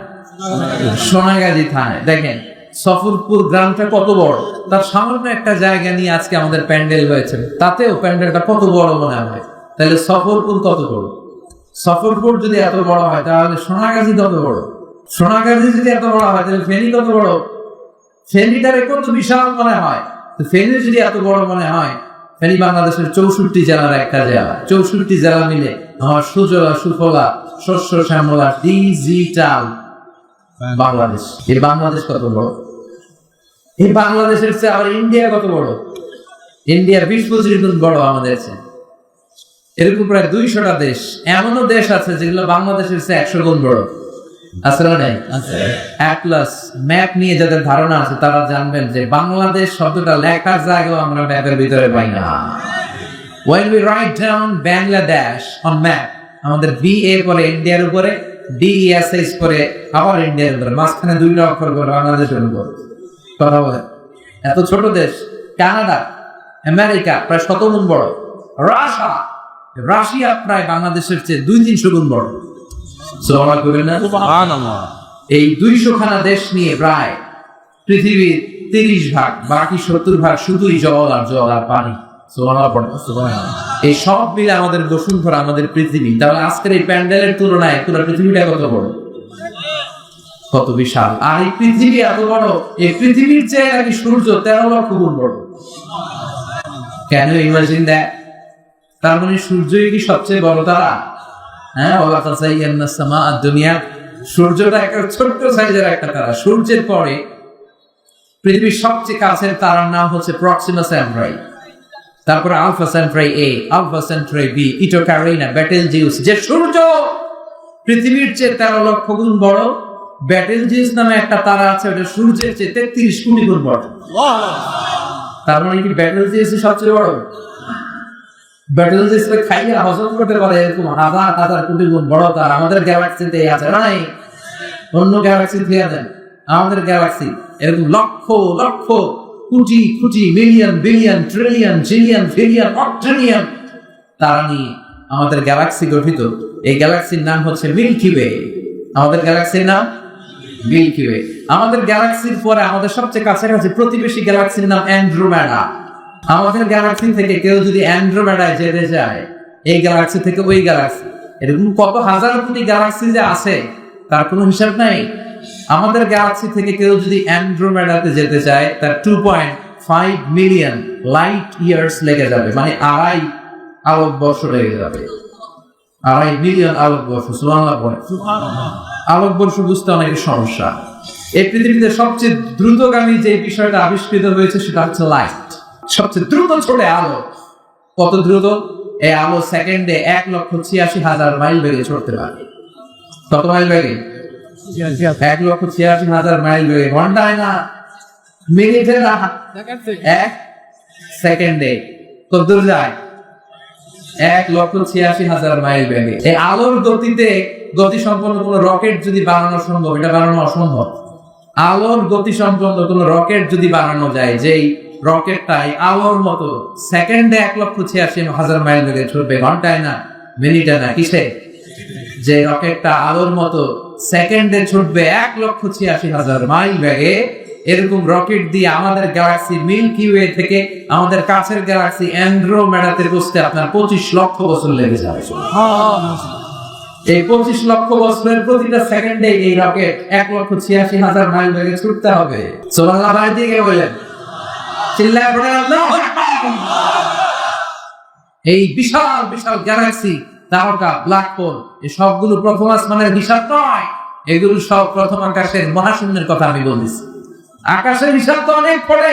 সোনাগাজী থানায়। দেখেন সফরপুর গ্রামটা কত বড়, তার সামান্য একটা জায়গা নিয়ে আজকে আমাদের প্যান্ডেল হয়েছে, তাতেও প্যান্ডেলটা কত বড় মনে হয়। তাহলে সফরপুর কত বড়? সফরপুর যদি এত বড় হয় তাহলে সোনাগাজী কত বড়? সোনাগাজী যদি এত বড় হয় তাহলে ফেনী কত বড়? ফেনীটারে কত বিশাল মনে হয়। তো ফেনী যদি এত বড় মনে হয়, ফেনী বাংলাদেশের 64 জেলার একটা জেলা। 64 জেলা মিলে আমার সুজলা সুফলা শস্য শ্যামলা ডিজিটাল বাংলাদেশ। এই বাংলাদেশ কত বড়? এই বাংলাদেশের চেয়ে আবার ইন্ডিয়া কত বড়? ইন্ডিয়া 20-25 গুণ বড় আমাদের চেয়ে। এরকম প্রায় 200টা দেশ, এমনও দেশ আছে যেগুলো বাংলাদেশের চেয়ে 100 গুণ বড়। আসলে নাই অ্যাটলাস ম্যাপ নিয়ে যাদের ধারণা আছে তারা জানবেন যে বাংলাদেশ শব্দটা লেখার জায়গাও আমরা ম্যাপের ভিতরে পাই না। When we write down Bangladesh on map, আমাদের BA পরে ইন্ডিয়ার উপরে, DESS পরে আবার ইন্ডিয়ার উপরে, মাঝখানে 2টা অক্ষর করে বাংলাদেশের উপর। কথা বলে এত ছোট দেশ। কানাডা, আমেরিকা প্রায় 100 গুণ বড়। রাশিয়া প্রায় বাংলাদেশের চেয়ে 200-300 গুণ বড়। এই 200 খানা দেশ নিয়ে প্রায় পৃথিবীর 30 ভাগ, বাকি 70 ভাগ শুধুই জল আর জল আর পানি। এই সব মিলে আমাদের বসুন্ধরা, আমাদের পৃথিবী। তাহলে আজকের এই প্যান্ডেলের তুলনায় পুরো পৃথিবীটা কত বড়, কত বিশাল। আর এই পৃথিবী এত বড়, এই পৃথিবীর চেয়ে নাকি সূর্য 13 লক্ষ গুণ বড়। কেন ইমাজিন দ্যাট? তার মানে সূর্যই কি সবচেয়ে বড় তারা? হ্যাঁ, দুনিয়া। সূর্যটা একটা ছোট্ট সাইজের একটা তারা। সূর্যের পরে পৃথিবীর সবচেয়ে কাছের তারার নাম হচ্ছে প্রক্সিমা সেন্ট্রাই, তারপরে আলফা সেন্ট্রাই এ, আলফা সেন্ট্রাই বি, ইটো ক্যারিনা, বেটেলজিউস। যে সূর্য পৃথিবীর চেয়ে 13 লক্ষ গুণ বড়, বেটেলজিউস নামে একটা তারা আছে, ওটা সূর্যের চেয়ে 33 কোটি গুণ বড়। তার মানে কি বেটেলজিউস সবচেয়ে বড়? বেটেলজিউস খাইয়া হজম করতে পারে এরকম হাজার হাজার কোটি গুণ বড় তারা আমাদের গ্যালাক্সিতে আছে। নাই অন্য গ্যালাক্সি ফিরে দেন, আমাদের গ্যালাক্সি এরকম লক্ষ lakh crore crore million billion trillion zillion billion অট্রিলিয়ন তারা নিয়ে আমাদের গ্যালাক্সি গঠিত। এই গ্যালাক্সির নাম হচ্ছে মিল্কি ওয়ে। আমাদের গ্যালাক্সির নাম মিল্কি ওয়ে। আমাদের গ্যালাক্সির পরে আমাদের সবচেয়ে কাছাকাছি প্রতিবেশী গ্যালাক্সির নাম অ্যান্ড্রোমেডা। আমাদের গ্যালাক্সি থেকে কেউ যদি অ্যান্ড্রোমেডায় যেতে যায়, এই গ্যালাক্সি থেকে ওই গ্যালাক্সি, এরকম কত হাজার কোটি গ্যালাক্সি যে আছে তার কোনো হিসাব নাই। আমাদের গ্যালাক্সি থেকে কেউ যদি অ্যান্ড্রোমেডাতে যেতে চায়, তার 2.5 মিলিয়ন লাইট ইয়ার্স লেগে যাবে, মানে 2.5 আলোকবর্ষ লেগে যাবে। 2.5 মিলিয়ন আলোকবর্ষ, সুবহানাল্লাহ বলে। আলোকবর্ষ বুঝতে অনেক সমস্যা। এই পৃথিবীতে সবচেয়ে দ্রুতগামী যে বিষয়টা আবিষ্কৃত হয়েছে সেটা হচ্ছে লাইট। সবচেয়ে দ্রুত ছোটে আলো। কত দ্রুত? এই আলো সেকেন্ডে 1,86,000 মাইল বেগে ছড়তে পারে। কত মাইল বেগে? 1,86,000 মাইল বেগে। ঘন্টায় না, মিনিটে না, 1 সেকেন্ডে কত দূর যায়? 1,86,000 মাইল বেগে। এই আলোর গতিতে গতি সম্পন্ন কোন রকেট যদি বানানো সম্ভব, এটা বানানো অসম্ভব। আলোর গতি সম্পন্ন কোন রকেট যদি বানানো যায়, যেই রকেটটাই আলোর মতো সেকেন্ডে 1,86,000 মাইল বেগে ছুটবে, ঘন্টায় না, মিনিটে না, কিসে? যে রকেটটা আলোর মতো সেকেন্ডে ছুটবে 1,86,000 মাইল বেগে, এরকম রকেট দিয়ে আমাদের গ্যালাক্সি মিল্কি ওয়ে থেকে আমাদের কাছের গ্যালাক্সি অ্যান্ড্রোমেডাতে পৌঁছতে আপনার 25 লক্ষ বছর লেগে যাবে। এই 25 লক্ষ বছরের প্রতিটা সেকেন্ডে এই রকেট 1,86,000 মাইল বেগে ছুটতে হবে। সুবহানাল্লাহ ভাই দিকে বলেন, চিল্লায় পড়ে আল্লাহু আকবার। এই বিশাল বিশাল গ্যালাক্সি, তারকা, ব্ল্যাক হোল, এই সবগুলো প্রথম আসমানের হিসাব নয়, এগুলো সব প্রথম আকাশের মহাশূন্যের কথা আমি বলছি। আকাশের হিসাব তো অনেক পড়ে,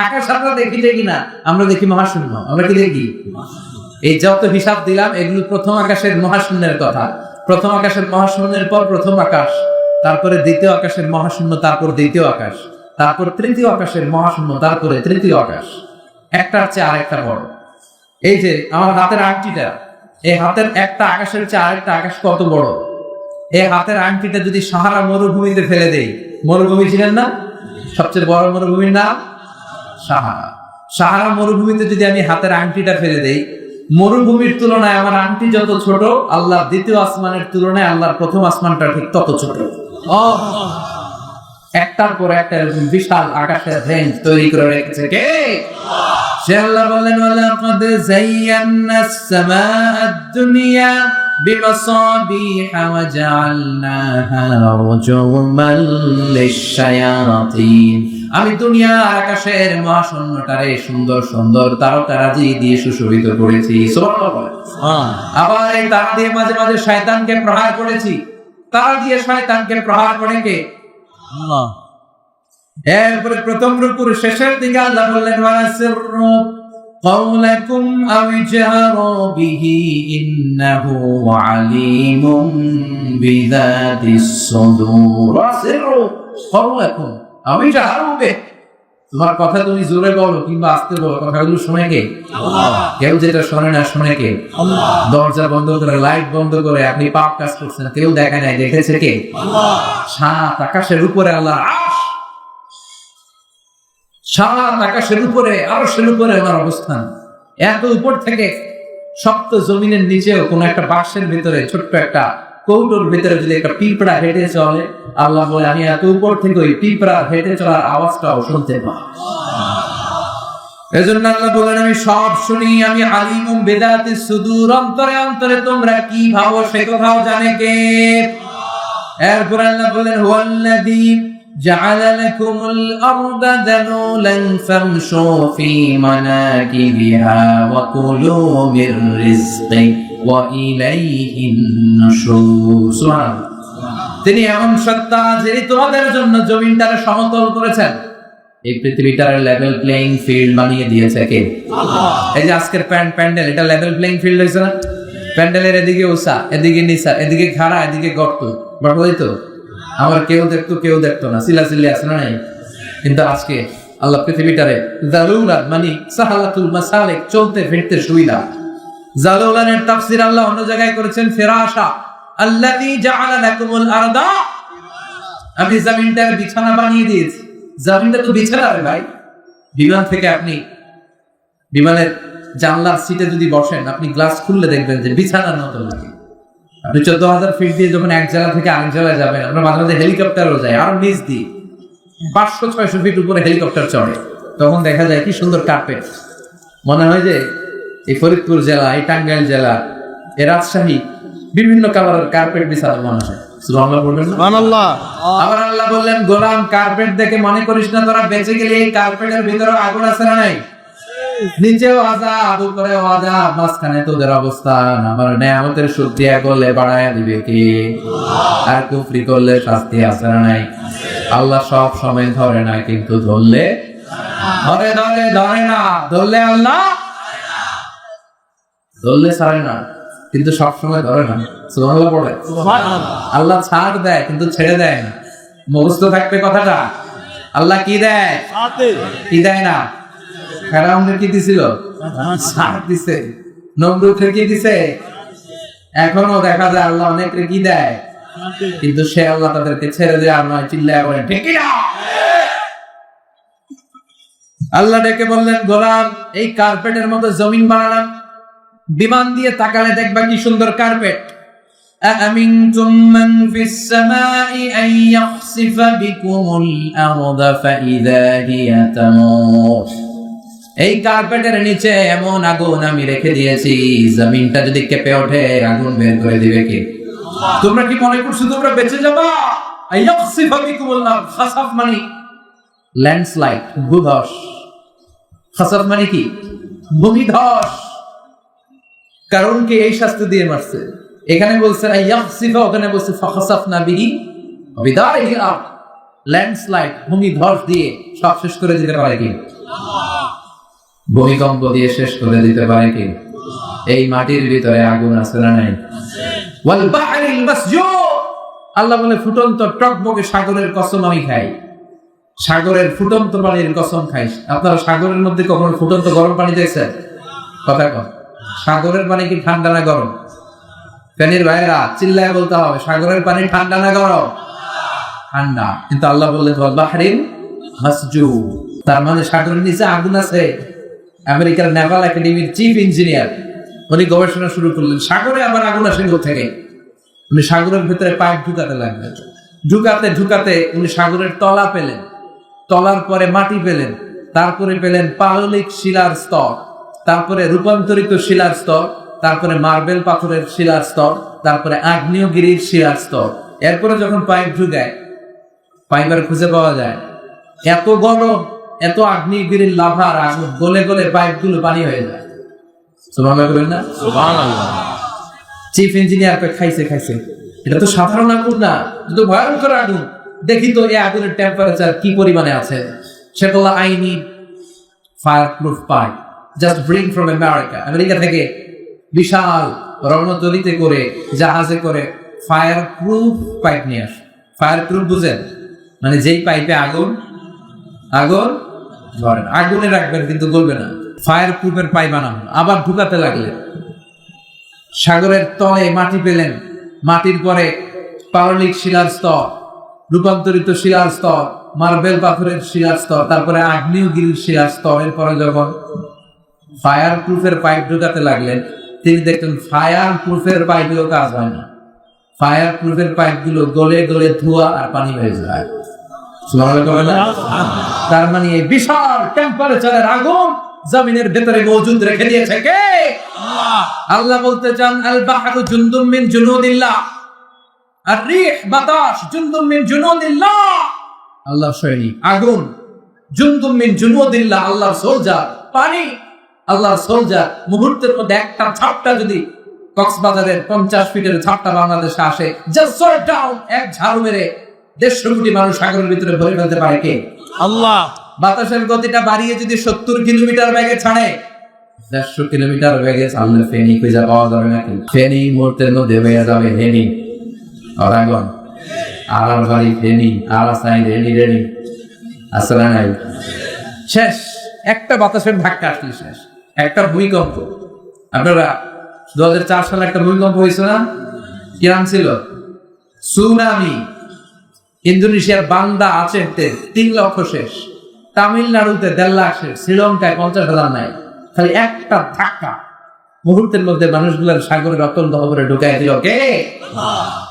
আকাশ আমরা দেখি কিনা? আমরা দেখি মহাশূন্য। আমরা কি দেখি? এই যত হিসাব দিলাম এগুলো প্রথম আকাশের মহাশূন্যের কথা। প্রথম আকাশের মহাশূন্যের পর প্রথম আকাশ, তারপরে দ্বিতীয় আকাশের মহাশূন্য, তারপর দ্বিতীয় আকাশ, তারপর তৃতীয় আকাশের মহাশূন্য, তারপরে তৃতীয় আকাশ। একটা হচ্ছে আরেকটা বড়। এই যে আমার হাতের আংটিটা, এই হাতের একটা আকাশের চেয়ে আরেকটা আকাশ কত বড়। এই হাতের আংটিটা যদি সাহারা মরুভূমিতে ফেলে দেই, মরুভূমি ছিলেন না? সবচেয়ে বড় মরুভূমির নাম সাহারা। সাহারা মরুভূমিতে যদি আমি হাতের আংটিটা ফেলে দেই, মরুভূমির তুলনায় আমার আংটি যত ছোট, আল্লাহর দ্বিতীয় আসমানের তুলনায় আল্লাহর প্রথম আসমানটা ঠিক তত ছোট। একটার পর একটা এরকম বিশাল আকাশের রেঞ্জ তৈরি করে রেখেছে কে? সে আল্লাহ বলেন, ওয়ালাকাদ যায়্যানাস সামাআদ দুনিয়া বিমাসাবিহা ওয়া জাআলনাহা রুজুমান লিশ-শায়াতিন। আমি দুনিয়া আকাশের মহাশূন্যটারে সুন্দর সুন্দর তারকারাজি দিয়ে সুশোভিত করেছি। সুবহানাল্লাহ। আবার এই তারা দিয়ে মাঝে মাঝে শয়তানকে প্রহার করেছি। তারা দিয়ে শয়তানকে প্রহার করে কে? আল্লাহ। এরপরে প্রথম রূপুর শেষের দিকে আল্লাহ বললেন, ওয়াসিররু قولكم أو اجهروا به إنه عليم بذات الصدور وأسروا قولكم أو اجهروا به। তোমার কথা তুমি জোরে বলো কিংবা আস্তে বলো, কথাগুলো শুনে কে? আল্লাহ। কেউ যেটা শোনে না, শুনে কে? আল্লাহ। দরজা বন্ধ করে, লাইট বন্ধ করে আপনি পাপ কাজ করছেন, কেউ দেখে নাই, দেখেছে কে? আল্লাহ। সাত আকাশের উপরে আল্লাহ, সাত আকাশের উপরে, আরশের উপরে আমার অবস্থান। এত উপর থেকে সপ্ত জমিনের নিচেও কোন একটা বাক্সের ভিতরে, ছোট্ট একটা কৌটোর ভিতরে যদি একটা পিঁপড়া হেঁটে চলে, আল্লাহ বলে আমি এত উপর থেকে ওই পিঁপড়া হেঁটে চলার আওয়াজটাও শুনতে পাই। এজন্য আল্লাহ বলেন, আমি সব শুনি, আমি আলিমুম বিদাতিস সুদূর। অন্তরে অন্তরে তোমরা কি ভাবো সে কথাও জানে কে? এরপর আল্লাহ বলেন, হুয়াল্লাযী جعل لكم الأرض ذلولا فامشوا في مناكبها وكلوا من رزقه وإليه النشور। তিনি এমন সত্তা যিনি তোমাদের জন্য জমিনটারে সমতল করেছেন, এই পৃথিবীটারে লেভেল প্লেইং ফিল্ড বানিয়ে দিয়েছে কে? আল্লাহ। এই যে আজকের প্যান্ডেল, এটা লেভেল প্লেইং ফিল্ড হয়েছে না? প্যান্ডেলের এদিকে উঁচা, এদিকে নিচা, এদিকে খাড়া, এদিকে গর্ত, বড় হইতো। আমার কেউ দেখতো কেউ দেখতো না, চিল্লাচিল্লি আছে না নাই? কিন্তু আজকে আল্লাহ পৃথিবীটারে জালুলান, মানে সাহালাতুল মাসালিক, চলতে ফিরতে সুবিধা। জালুলানের তাফসীর আল্লাহ অন্য জায়গায় করেছেন ফিরাশা, আল্লাযী জাআলা লাকুমুল আরদা, আমি জমিনটার বিছানা বানিয়ে দিয়েছি। জমিনটা তো বিছানা রে ভাই। বিমান থেকে আপনি বিমানের জানলার সিটে যদি বসেন, আপনি গ্লাস খুললে দেখবেন যে বিছানার মতো লাগে। আপনি 14,000 ফিট দিয়ে যখন এক জায়গা থেকে আরেক জায়গায় যাবেন, আমরা মাঝে মাঝে হেলিকপ্টারও যাই, আর নিচ দিয়ে 500-600 ফিট উপরে হেলিকপ্টার চড়ে, তখন দেখা যায় কি সুন্দর কার্পেট। মনে হয় যে এই ফরিদপুর জেলা, এই টাঙ্গাইল জেলা, এই রাজশাহী বিভিন্ন কালারের কার্পেট বিছানো মানুষ। সুবহানাল্লাহ বলবেন না? সুবহানাল্লাহ। আবার আল্লাহ বললেন, গোলাম কার্পেট দেখে মনে করিস না তোরা বেঁচে গেলে এই কার্পেটের ভিতরে আগুন আছে না নাই? নিচেও আযাব, উপরেও আযাব, মাঝখানে তোদের অবস্থান। আমার নেয়ামতের শুকরিয়া করলে বাড়ায়া দিবে কে? আর কুফরি করলে শাস্তি আছে না নাই? আল্লাহ সব সময় ধরে না, কিন্তু ধরলে ধরে ধরে ধরে না, ধরলে আল্লাহ ধরলে ছাড়ে না, কিন্তু সব সময় ধরে না। সুবহানাল্লাহ পড়ে। আল্লাহ ছাড় দেয় কিন্তু ছেড়ে দেয় না। মুখস্থ থাকবে কথাটা। আল্লাহ কি দেয়? কি দেয় না? ফেরাউনের কি দিছিল? ছাড় দিছে। নমরুদের কি দিছে? এখনো দেখা যায় আল্লাহ অনেকের কি দেয়, কিন্তু সে আল্লাহ তাদেরকে ছেড়ে দেয় আর নয়। চিল্লায় বলেন ঠিক কি না? আল্লাহ ডেকে বললেন, গোলাম এই কার্পেটের মতো জমিন বানালাম, বিমান দিয়ে তাকালে দেখবা কি সুন্দর কার্পেট। أأمنتم من في السماء أن يخسف بكم الأرض فإذا هي تمور। এই কার্পেটের নিচে এমন আগুন আমি রেখে দিয়েছি, জমিনটা যদি কেঁপে ওঠে আগুন বের করে দিবে কে? তোমরা কি মনে করছো তোমরা বেঁচে যাবা? আইয়াখসিফা বিকুমুল আরদ, খাসাফ মানে ল্যান্ডস্লাইড, ভূধস। খাসাফ মানে কি? ভূমিধস। কারণ কি এই শাস্তি দিয়ে মারছে। এখানে বলছে আইয়াখসিফা, ওখানে বলছে ফাখাসাফনা বিহি বিদারিহি আরদ। ল্যান্ডস্লাইড, ভূমিধস দিয়ে সব শেষ করে দিতে পারে কি? ভূমিকম্প দিয়ে শেষ করে দিতে পারে কি? এই মাটির ভিতরে আগুন আছে না নাই? ওয়াল বাহরিল মাসজুর, আল্লাহ বলে ফুটন্ত টকবকে সাগরের কসম আমি খাই। সাগরের ফুটন্ত পানির কসম খাই। আপনারা সাগরের মধ্যে কখনো ফুটন্ত গরম পানি দেখছেন? কথা কন। সাগরের পানি কি ঠান্ডা না গরম? ফেনীর ভাইয়েরা চিল্লায় বলতে হবে, সাগরের পানি ঠান্ডা না গরম? ঠান্ডা। কিন্তু আল্লাহ বললেন ওয়াল বাহরিল মাসজুর, তার মানে সাগরের নিচে আগুন আছে। আমেরিকার নেভাল একাডেমির চিফ ইঞ্জিনিয়ার উনি গবেষণা শুরু করলেন, সাগরে আবার আগুন আসে কোথেকে। উনি সাগরের ভেতরে পাইপ ঢুকাতে লাগলেন। ঢুকাতে ঢুকাতে উনি সাগরের তলা পেলেন, তলার পরে মাটি পেলেন, তারপরে পেলেন পাললিক শিলার স্তর, তারপরে রূপান্তরিত শিলার স্তর, তারপরে মার্বেল পাথরের শিলার স্তর, তারপরে আগ্নেয়গিরির শিলার স্তর। এরপরে যখন পাইপ ঢুকায়, পাইপ আর খুঁজে পাওয়া যায়। এত গরম, এত আগ্নেয়গিরির লাভার আগুন গলে গলে পাইপগুলো পানি হয়ে যায়। সুবহানাল্লাহ বলেন না? সুবহানাল্লাহ। চিফ ইঞ্জিনিয়ার খাইছে খাইছে, এটা তো সাধারণ আগুন না, এটা তো ভয়ঙ্কর আগুন। দেখি তো এই আগুনের টেম্পারেচার কি পরিমাণে আছে। সে বলল I need fire proof pipe, just bring from America. America থেকে বিশাল রণতরিতে করে, জাহাজে করে ফায়ার প্রুফ পাইপ নিয়ে আস। ফায়ার প্রুফ বুঝেন? মানে যেই পাইপে আগুন আগুন ধরে না, আগুনে রাখবেন কিন্তু গলবে না। ফায়ার প্রুফের পাইপ বানানো। আবার ঢুকাতে লাগলেন। সাগরের তলে মাটি পেলেন, মাটির পরে পাললিক শিলার স্তর, রূপান্তরিত শিলার স্তর, মার্বেল পাথরের শিলার স্তর, তারপরে আগ্নেয়গিরির শিলার স্তর। এরপরে যখন ফায়ার প্রুফের পাইপ ঢুকাতে লাগলেন, তিনি দেখলেন ফায়ার প্রুফের পাইপেও কাজ হয় না। ফায়ার প্রুফের পাইপগুলো গলে গলে ধোঁয়া আর পানি হয়ে যায়। তার মানে এই বিশাল টেম্পারেচারের আগুন জমিনের ভেতরে মজুদ রেখে দিয়েছে কে? আল্লাহ বলতে চান আল বাহরু জুনদুম মিন জুনুদিল্লাহ, আর রিহ বাতাস জুনদুম মিন জুনুদিল্লাহ। আল্লাহ সৈনিক আগুন, জুনদুম মিন জুনুদিল্লাহ আল্লাহর সোলজার। পানি আল্লাহর সোলজার। মুহূর্তের মধ্যে একটা ঝাপটা যদি কক্সবাজারের 50 ফিটের ঝাপটা বাংলাদেশে আসে, জাস্ট শট ডাউন, এক ঝাড়ু মেরে 150 কোটি মানুষ সাগরের ভিতরে ভরে ফেলতে পারে কে? আল্লাহ। বাতাসের গতিটা বাড়িয়ে যদি 70 কিলোমিটার বেগে ছাড়ে, 150 কিলোমিটার বেগে ছাড়লে ফেনী খুঁজে পাওয়া যাবে নাকি? ফেনী মুহূর্তের মধ্যে বেয়ে যাবে ফেনী, অরাগন, আড়ারবাড়ি ফেনী, আড়াসাই রেনি রেনি, আসলে নাই। শেষ। একটা বাতাসের ধাক্কা আসলে শেষ। একটা ভূমিকম্প, আপনারা 2004 সালে একটা ভূমিকম্প হয়েছিল না? কিরাম ছিল? সুনামি। ইন্দোনেশিয়ার বান্দা আচেহতে 3 লক্ষ শেষ, তামিলনাড়ুতে 1.5 লাখ শেষ, শ্রীলঙ্কায় 50,000 নাই। খালি একটা ধাক্কা মুহূর্তের মধ্যে মানুষগুলোর সাগরের অত্যন্ত খবরে ঢুকাই দিল কে?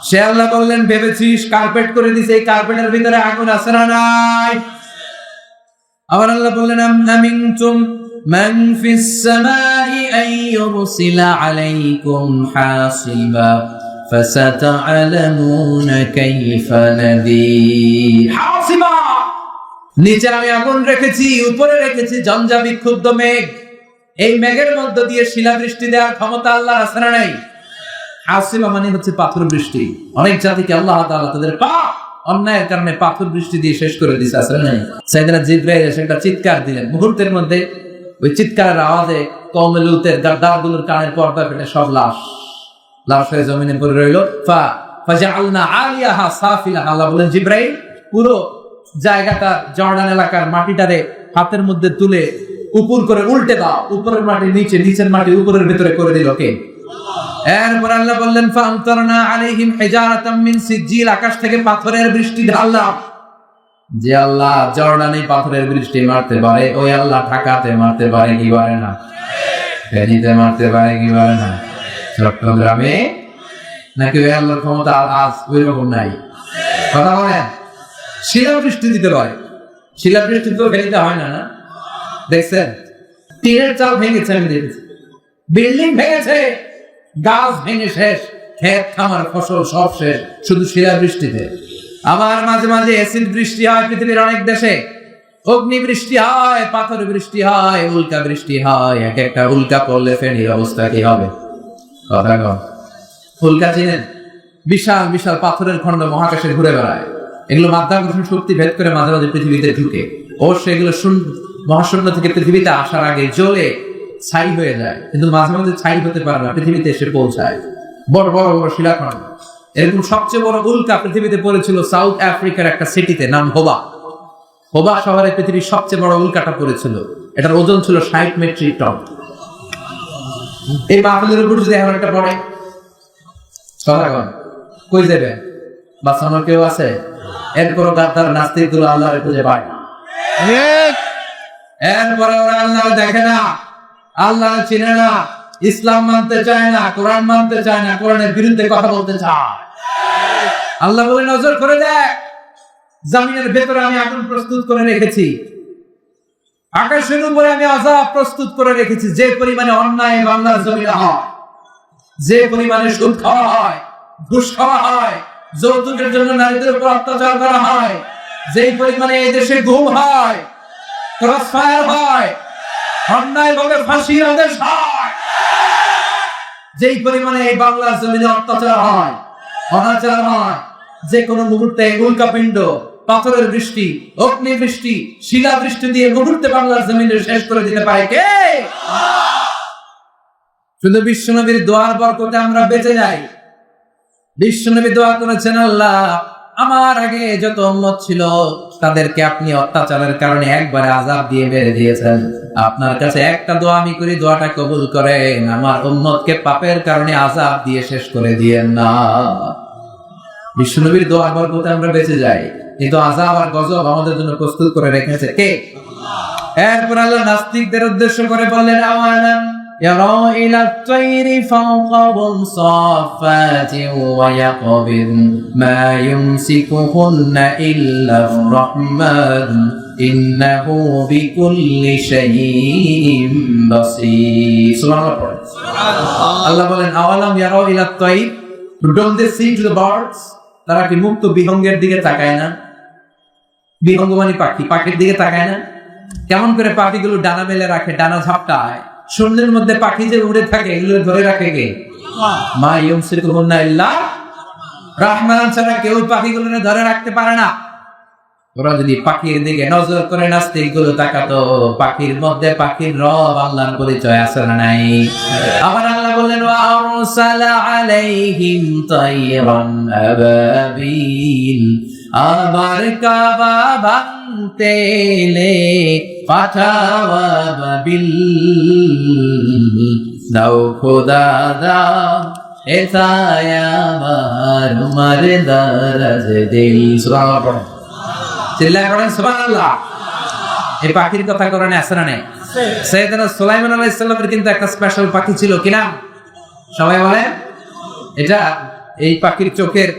সে আল্লাহ বললেন ভেবেছিস কার্পেট করে দিছে, এই কার্পেটের ভিতরে আগুন আছে না নাই? আবার আল্লাহ বললেন আমিনতুম من في السماء أن يرسل عليكم حاصبا فستعلمون كيف نذير حاصبا নিচে আমি আগুন রেখেছি, উপরে রেখেছি ঝঞ্ঝা বিক্ষুব্ধ মেঘ। এই মেঘের মধ্য দিয়ে শিলাবৃষ্টি দেওয়ার ক্ষমতা আল্লাহর আছে না নাই? হাসিবা মানে হচ্ছে পাথর বৃষ্টি। অনেক জাতিকে আল্লাহ তাআলা তাদের পাপ অন্যায়ের কারণে পাথর বৃষ্টি দিয়ে শেষ করে দিয়েছে, আছে না নাই? সাইয়েদনা জিবরাইল এসে একটা চিৎকার দিলেন, মুহূর্তের মধ্যে ওই চিৎকারের আওয়াজে কওমে লূতের দাঁড়গুলোর কানের পর্দা ফেটে সব লাশ হয়ে জমিনে পড়ে রইল। ফাজাআলনা আলিয়াহা সাফিলাহা, আল্লাহ বলেন জিবরাইল পুরো জায়গাটা জর্ডান এলাকার মাটিটারে হাতের মধ্যে তুলে উপর করে উল্টে দাও, উপরের মাটি নিচে, নিচের মাটি উপরের ভিতরে করে দিল কে? এরপর আল্লাহ বললেন ফামতারনা আলাইহিম হিজারাতাম মিন সিজিল, আকাশ থেকে পাথরের বৃষ্টি ঢাললাম। যে আল্লাহ জর্ডানে পাথরের বৃষ্টি মারতে পারে, ওই আল্লাহ ঢাকাতে মারতে পারে কি পারে না? ফেনীতে মারতে পারে কি পারে না? চট্টগ্রামে নাকি ওই আল্লাহর ক্ষমতা আজ ওই রকম নাই? কথা বলেন। শিলাবৃষ্টি দিতে পারে, শিলাবৃষ্টি তো ফেনীতে হয় না, না দেখছেন? টিনের চাল ভেঙেছে, আমি দেখেছি, বিল্ডিং ভেঙেছে, গাছ ভেঙে শেষ, ক্ষেত খামার ফসল সব শেষ শুধু শিলাবৃষ্টিতে। আবার মাঝে মাঝে অ্যাসিড বৃষ্টি হয় পৃথিবীর অনেক দেশে, অগ্নি বৃষ্টি হয়, পাথর বৃষ্টি হয়, উল্কা বৃষ্টি হয়। এক একটা উল্কা পড়লে ফেনীর অবস্থা কি হবে? কথা কন। উল্কা চিনেন? বিশাল বিশাল পাথরের খন্ড মহাকাশে ঘুরে বেড়ায়, এগুলো মাধ্যাকর্ষণ শক্তি ভেদ করে মাঝে মাঝে পৃথিবীতে ঢুকে। অবশ্যই এগুলো মহাশূন্য থেকে পৃথিবীতে আসার আগে জ্বলে ছাই হয়ে যায়, কিন্তু মাঝে মাঝে ছাই হতে পারে না, পৃথিবীতে এসে পৌঁছায়। বড় বড় বড় শিলাখণ্ড। এরকম সবচেয়ে বড় উল্কা পৃথিবীতে পড়েছিল সাউথ আফ্রিকার একটা সিটিতে, নাম হোবা। হোবা শহরে পৃথিবীর সবচেয়ে বড় উল্কাটা পড়েছিল। এটার ওজন ছিল 60 মেট্রিক টন। এই মাহফিলের উপর যদি এখন একটা পড়ে, কই যাবে? বাঁচানোর কেউ আছে? এরপর গাদ্দার নাস্তিক গুলো আল্লাহর খুঁজে পায় না। এরপরে ওরা আল্লাহ দেখে না, আল্লাহ চিনে না, ইসলাম মানতে চায় না, কোরআন মানতে চায় না, কোরআনের বিরুদ্ধে কথা বলতে চায়। আল্লাহ বলে নজর করে দেখ, জমিনের ভেতরে আমি আগুন প্রস্তুত করে রেখেছি, আকাশের উপরে আমি আযাব প্রস্তুত করে রেখেছি। যে পরিমাণে অন্যায় বাংলার জমিনে হয়, যে পরিমাণে সুদ খাওয়া হয়, ঘুষ খাওয়া হয়, যৌতুকের জন্য নারীদের উপর অত্যাচার করা হয়, যেই পরিমাণে এই দেশে গুম হয়, ক্রসফায়ার হয়, অন্যায়ভাবে ফাঁসির আদেশ হয়, যেই পরিমাণে এই বাংলার জমিনে অত্যাচার হয়, অনাচার হয়, যে কোনো মুহূর্তে উল্কাপিণ্ড, পাথরের বৃষ্টি, অগ্নি বৃষ্টি, শিলা বৃষ্টি দিয়ে মুহূর্তে বাংলার জমিনে শেষ করে দিতে পারে কে? শুধু বিশ্বনবীর দোয়ার বরকতে আমরা বেঁচে যাই। বিশ্বনবী দোয়া করেছেন, আল্লাহ আমার আগে যত উম্মত ছিল তাদেরকে আপনি অত্যাচারের কারণে একবারে আযাব দিয়ে মেরে দিয়েছেন। আপনার কাছে একটা দোয়া আমি করি, দোয়াটা কবুল করেন, আমার উম্মতকে পাপের কারণে আযাব দিয়ে শেষ করে দিয়েন না। বিশ্বনবীর দোয়ার বরকতে আমরা বেঁচে যাই, কিন্তু আযাব আর গজব আমাদের জন্য প্রস্তুত করে রেখেছে কে? এরপর আল্লাহ নাস্তিকদের উদ্দেশ্য করে বললেন, আওয়ালাম يروا إلى الطير فوقهم صافات ويقبض ما يمسكهن إلا الرحمن إنه بكل شيء بصير. Allah বলেন, আওয়ালাম ইয়ারাউ ইলা তাইর, don't they see to the birds? তারা কি মুক্ত বিহঙ্গের দিকে তাকায় না? বিহঙ্গ মানে পাখি, পাখির দিকে তাকায় না? কেমন করে পাখিগুলো ডানা মেলে রাখে, ডানা ঝাপটায়, শূন্যের মধ্যে পাখি যে উড়ে থাকে, এগুলো ধরে রাখে কে? মা ইউমসিকুহুন্না ইল্লা রাহমান ছাড়া কেউ পাখিগুলো ধরে রাখতে পারে না। ওরা যদি পাখির দিকে নজর করে নাস্তিকগুলো তাকাতো, পাখির মধ্যে পাখির রব আল্লাহর পরিচয় আছে না নাই? আবার আল্লাহ বললেন, ওয়া আরসালা আলাইহিম তাইরান আবাবিল, আবার কাবা ভাঙতে এলে পাঠাওয়া বাবিল, দাও খোদা দাও এতায় আমার উমার দারাজ দিল। সুবহানাল্লাহ, চিল্লায় পড়েন সুবহানাল্লাহ। এই পাখির কথা কোরআনে আছে না নাই? সাইয়েদনা সুলাইমান আলাইহিস সালামের কিন্তু একটা স্পেশাল পাখি ছিল, কি নাম? সবাই বলে এটা। এই পাখির চোখের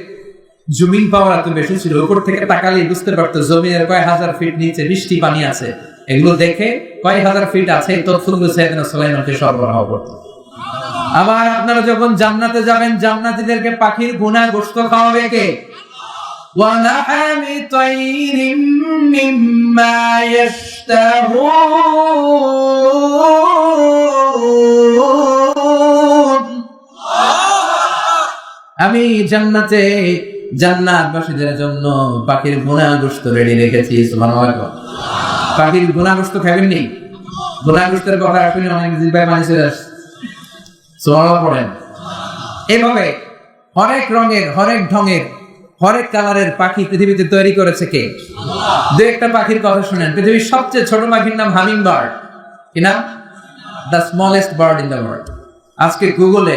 জমিন পাওয়ার এত বেশি ছিল, উপর থেকে তাকালে বুঝতে পারতো জমিনের কয়েক হাজার ফিট নিচে মিষ্টি পানি আছে। এগুলো দেখে কয়েক হাজার ফিট আছে এই তথ্যগুলো সাইয়েদনা সুলাইমানকে সরবরাহ করত। আবার আপনারা যখন জান্নাতে যাবেন, জান্নাতীদেরকে পাখির ভুনা গোশত খাওয়াবে কে? وَلَحْمِ طَيْرٍ مِّمَّا يَشْتَهُونَ। আমি জান্নাতে জান্নাতবাসীদের জন্য পাখির ভুনা গোশত রেডি রেখেছি। সুবহানাল্লাহ। পাখির ভুনা গোশত খাবেন নি? ভুনা গোশতের কথা এখনই অনেক জিহ্বায় পানি চলে আসছে। সুবহানাল্লাহ পড়েন। এইভাবে হরেক রঙের, হরেক ঢঙের, হরেক কালারের পাখি পৃথিবীতে তৈরি করেছে কে? দু একটা পাখির কথা শুনেন। পৃথিবীর সবচেয়ে ছোট পাখির নাম হামিং বার্ড। কি নাম? The smallest bird in the world. আজকে গুগলে,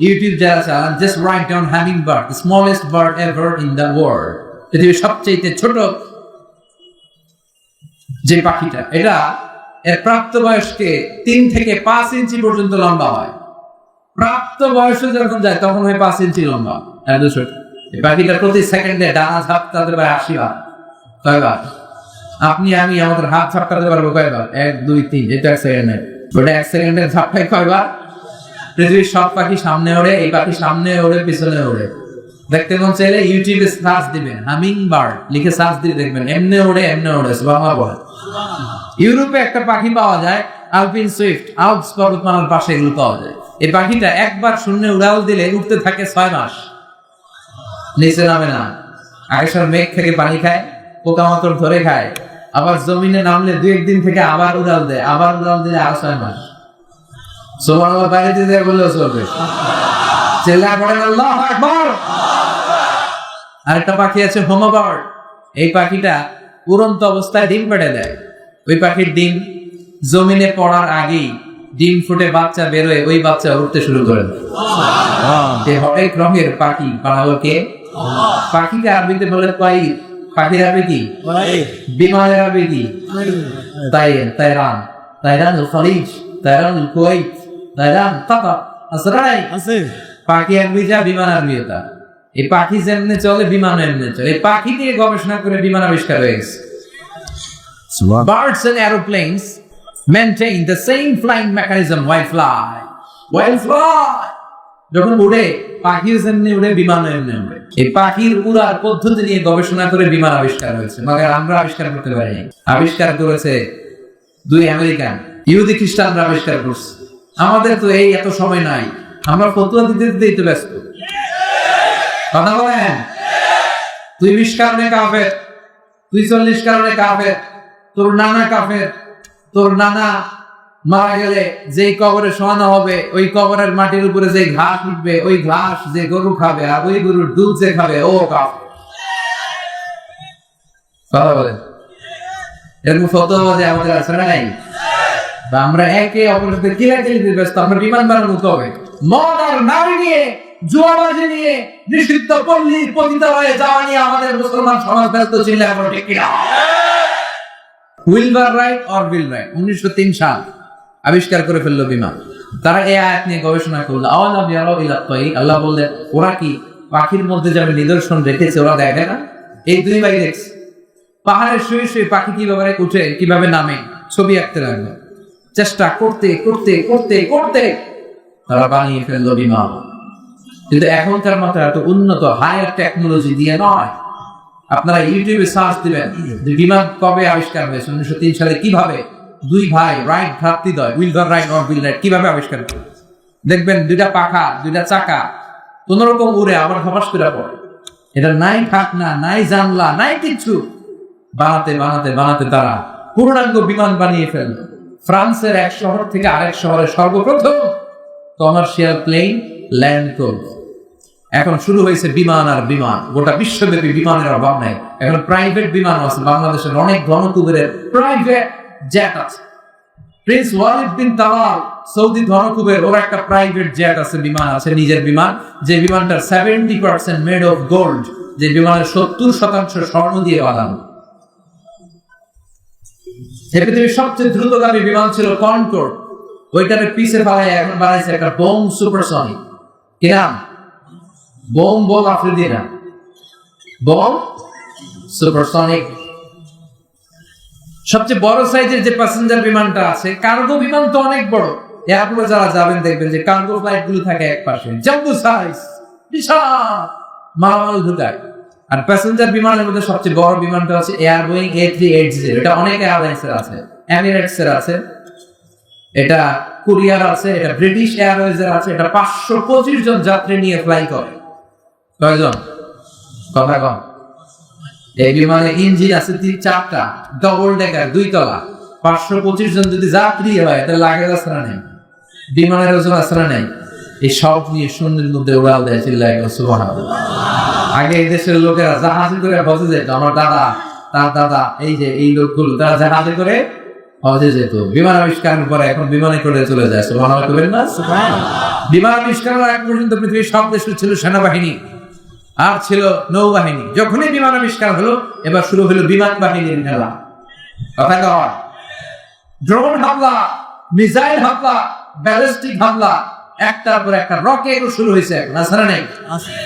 ইউটিউব যারা চালান, just write down humming bird, the smallest bird ever in the world. পৃথিবীর সবচেয়ে ছোট যে পাখিটা, এটা এর প্রাপ্তবয়স্কে 3 থেকে 5 ইঞ্চি পর্যন্ত লম্বা হয়। প্রাপ্ত বয়সে যখন যায় তখন হয় 5 ইঞ্চি লম্বা। এই পাখিটা প্রতি সেকেন্ডে ডানা ঝাপটাতে পারে 80 বার। কয়বার? আপনি আমি আমাদের হাত ঝাপটাতে পারবো কয়বার? 1 2 3। এটা 1 সেকেন্ডে। ওটা 1 সেকেন্ডে ঝাপটায় কয়বার? পৃথিবীর সব পাখি সামনে ওড়ে, এই পাখি সামনে ওড়ে, পিছনে ওড়ে। দেখতে মন চাইলে ইউটিউবে সার্চ দিবেন হামিং বার্ড লিখে সার্চ দিয়ে দেখবেন, এমনে ওড়ে, এমনে ওড়ে। সুবহানাল্লাহ। ইউরোপে একটা পাখি পাওয়া যায়, আলপিন সুইফট, আল্পস পর্বতমালার পাশে এগুলো পাওয়া যায়। এই পাখিটা একবার শূন্যে উড়াল দিলে উঠতে থাকে 6 মাস, নিচে নামে না। আকাশের মেঘ থেকে পানি খায়, পোকামাকড় ধরে খায়, আবার জমিনে নামলে 2-1 দিন থেকে আবার উড়াল দেয়, আবার উড়াল দিলে আরো 6 মাস। সুবহানাল্লাহ। বাড়িতে দিয়ে বললেও চলবে। চিল্লা পড়েন আল্লাহু আকবার। আরেকটা পাখি আছে হোমো বার্ড। এই পাখিটা উড়ন্ত অবস্থায় ডিম পেড়ে দেয়। ওই পাখির ডিম জমিনে পড়ার আগেই ডিম ফুটে বাচ্চা বেরোয়, ওই বাচ্চা উঠতে শুরু করে। হরেক রঙের পাখি বানাবো কে? পাখিকে আরবিতে বলে তাইর। পাখির আরবি কি? বিমানের আরবি কি? তাইর, তাইরান, তাইরানুল খলিজ, তাইরানুল কুওয়াইত, তাইরান কাতার। আসরাই আছে। পাখি আরবি যা, বিমান আরবি তা। এই পাখি যেমনে চলে বিমান এমনি চলে। এই পাখি নিয়ে গবেষণা করে বিমান আবিষ্কার হয়ে গেছে। Birds and aeroplanes maintain the same flying mechanism while fly. While fly. যখন উড়ে, পাখিও যেমনি উড়ে, বিমানও এমনি উড়ে। এই পাখির উড়ার পদ্ধতি নিয়ে গবেষণা করে বিমান আবিষ্কার হয়েছে। মगर আমরা আবিষ্কার করতে পারিনি। আবিষ্কার করেছে 2 আমেরিকান, ইহুদি খ্রিস্টানরা আবিষ্কার করছে। আমাদের তো এই এত সময় নাই, আমরা ফতোয়া দিতে দিতেই তো ব্যস্ত। কথা বলেন। তুই 20 কারণে কাফের, তুই 40 কারণে কাফের, তোর নানা কাফের, তোর নানা মারা গেলে যেই কবরে শোয়ানো হবে, ওই কবরের মাটির উপরে যে ঘাস উঠবে, ওই ঘাস যে গরু খাবে, আর ওই গরুর দুধ যে খাবে, ও কাফের। কথা বলেন। এরকম ফতোয়া যে আমাদের আছে না নাই? আমরা একে অপরের সাথে কিলাকিলিতে ব্যস্ত। আমরা বিমান বানানো হবে, মদ আর নারী নিয়ে, জুয়াবাজি নিয়ে, নিষিদ্ধ পল্লী পতিতালয়ে যাওয়া নিয়ে আমাদের মুসলমান সমাজ ব্যস্ত ছিল। এখন ঠিক কিনা? উইলবার রাইট অর বিল রাইট 1903 সাল আবিষ্কার করে ফেললো বিমান। তারা এই আয়াত নিয়ে গবেষণা করলো। আল্লাহ বললেন, ওরা কি পাখির মধ্যে যাবে নিদর্শন রেখেছে, ওরা দেখে না? এই 2 ভাই দেখছে। পাহাড়ে শুয়ে শুয়ে পাখি কিভাবে উঠে, কিভাবে নামে, ছবি আঁকতে লাগলো। চেষ্টা করতে করতে করতে করতে তারা বানিয়ে ফেললো বিমান। কিন্তু এখনকার মতো এত উন্নত হায়ার টেকনোলজি দিয়ে নয়। আপনারা ইউটিউবে সার্চ দিবেন যে বিমান কবে আবিষ্কার হয়েছে, 1903 সালে। কিভাবে 2 ভাই রাইট ভ্রাতৃদ্বয়, উইলবার রাইট অর বিল রাইট, কিভাবে আবিষ্কার করে দেখবেন। 2টা পাখা, 2টা চাকা কোন রকম উড়ে আবার ধপাস করে পড়ে। এটা নাই ঢাকনা, নাই জানলা, নাই কিছু। বানাতে বানাতে বানাতে তারা পূর্ণাঙ্গ বিমান বানিয়ে ফেলল। ফ্রান্সের এক শহর থেকে আরেক শহরে সর্বপ্রথম কমার্শিয়াল প্লেন ল্যান্ড করল। এখন শুরু হয়েছে বিমান আর বিমান। গোটা বিশ্বব্যাপী বিমানের অভাব নাই। এখন প্রাইভেট বিমান আছে। বাংলাদেশের অনেক ধনকুবেরের প্রাইভেট জেট আছে। Prince Walid bin Talal Saudi ধনকুবের, ওর একটা প্রাইভেট জেট আছে, বিমান আছে, নিজের বিমান। যে বিমানটার 70% মেড অফ গোল্ড, যে বিমানের 70% স্বর্ণ দিয়ে বানানো। পৃথিবীর সবচেয়ে দ্রুতগামী বিমান ছিল কনকর্ড। ওইটারে পিছে ফেলায় এখন বানাইছে একটা বোম সুপারসনিক। কি নাম? বোম বল আফ্রিদিনা, বোম সুপারসনিক। সবচেয়ে বড় সাইজের যে প্যাসেঞ্জার বিমানটা আছে, কার্গো বিমান তো অনেক বড়। এয়ারপোর্টে যারা যাবেন দেখবেন যে কার্গো ফ্লাইট গুলো থাকে এক পাশে, জাম্বো সাইজ, বিশাল মালামাল ঢুকায়। আর প্যাসেঞ্জার বিমানের মধ্যে সবচেয়ে বড় বিমানটা আছে এয়ার বোয়িং A380। এটা অনেক এয়ারলাইন্সের আছে, এমিরেটস এর আছে, এটা কোরিয়ার আছে, এটা ব্রিটিশ এয়ারওয়েজ এর আছে। এটা 525 জন যাত্রী নিয়ে ফ্লাই করে। কয়জন? কথা কম। এই বিমানে ইঞ্জিন আছে 4টা, ডবল ডেকার, 2 তলা। 525 জন যদি যাত্রী হয় তাহলে লাগেজ আসরা নেই, বিমানের ওজন আসরা নেই। এই সব নিয়ে শূন্যের মধ্যে উড়াল দেয়, চিল্লায় সুবহানাল্লাহ। আগে এই দেশের লোকেরা জাহাজে করে হজে যেত। আমার দাদা, তার দাদা, এই যে এই লোকগুলো তারা জাহাজে করে হজে যেত। বিমান আবিষ্কারের পরে এখন বিমানে করে চলে যায়। সুবহানাল্লাহ বলেন না? বিমান আবিষ্কারের আগ পর্যন্ত পৃথিবীর সব দেশে ছিল সেনাবাহিনী আর ছিল নৌবাহিনী। যখনই বিমান আবিষ্কার হলো এবার শুরু হলো বিমান বাহিনীর খেলা। কথা কয়, ড্রোন হামলা, মিসাইল হামলা, ব্যালিস্টিক হামলা, একটার পর একটা রকেট শুরু হয়েছে। নাসারা নেই।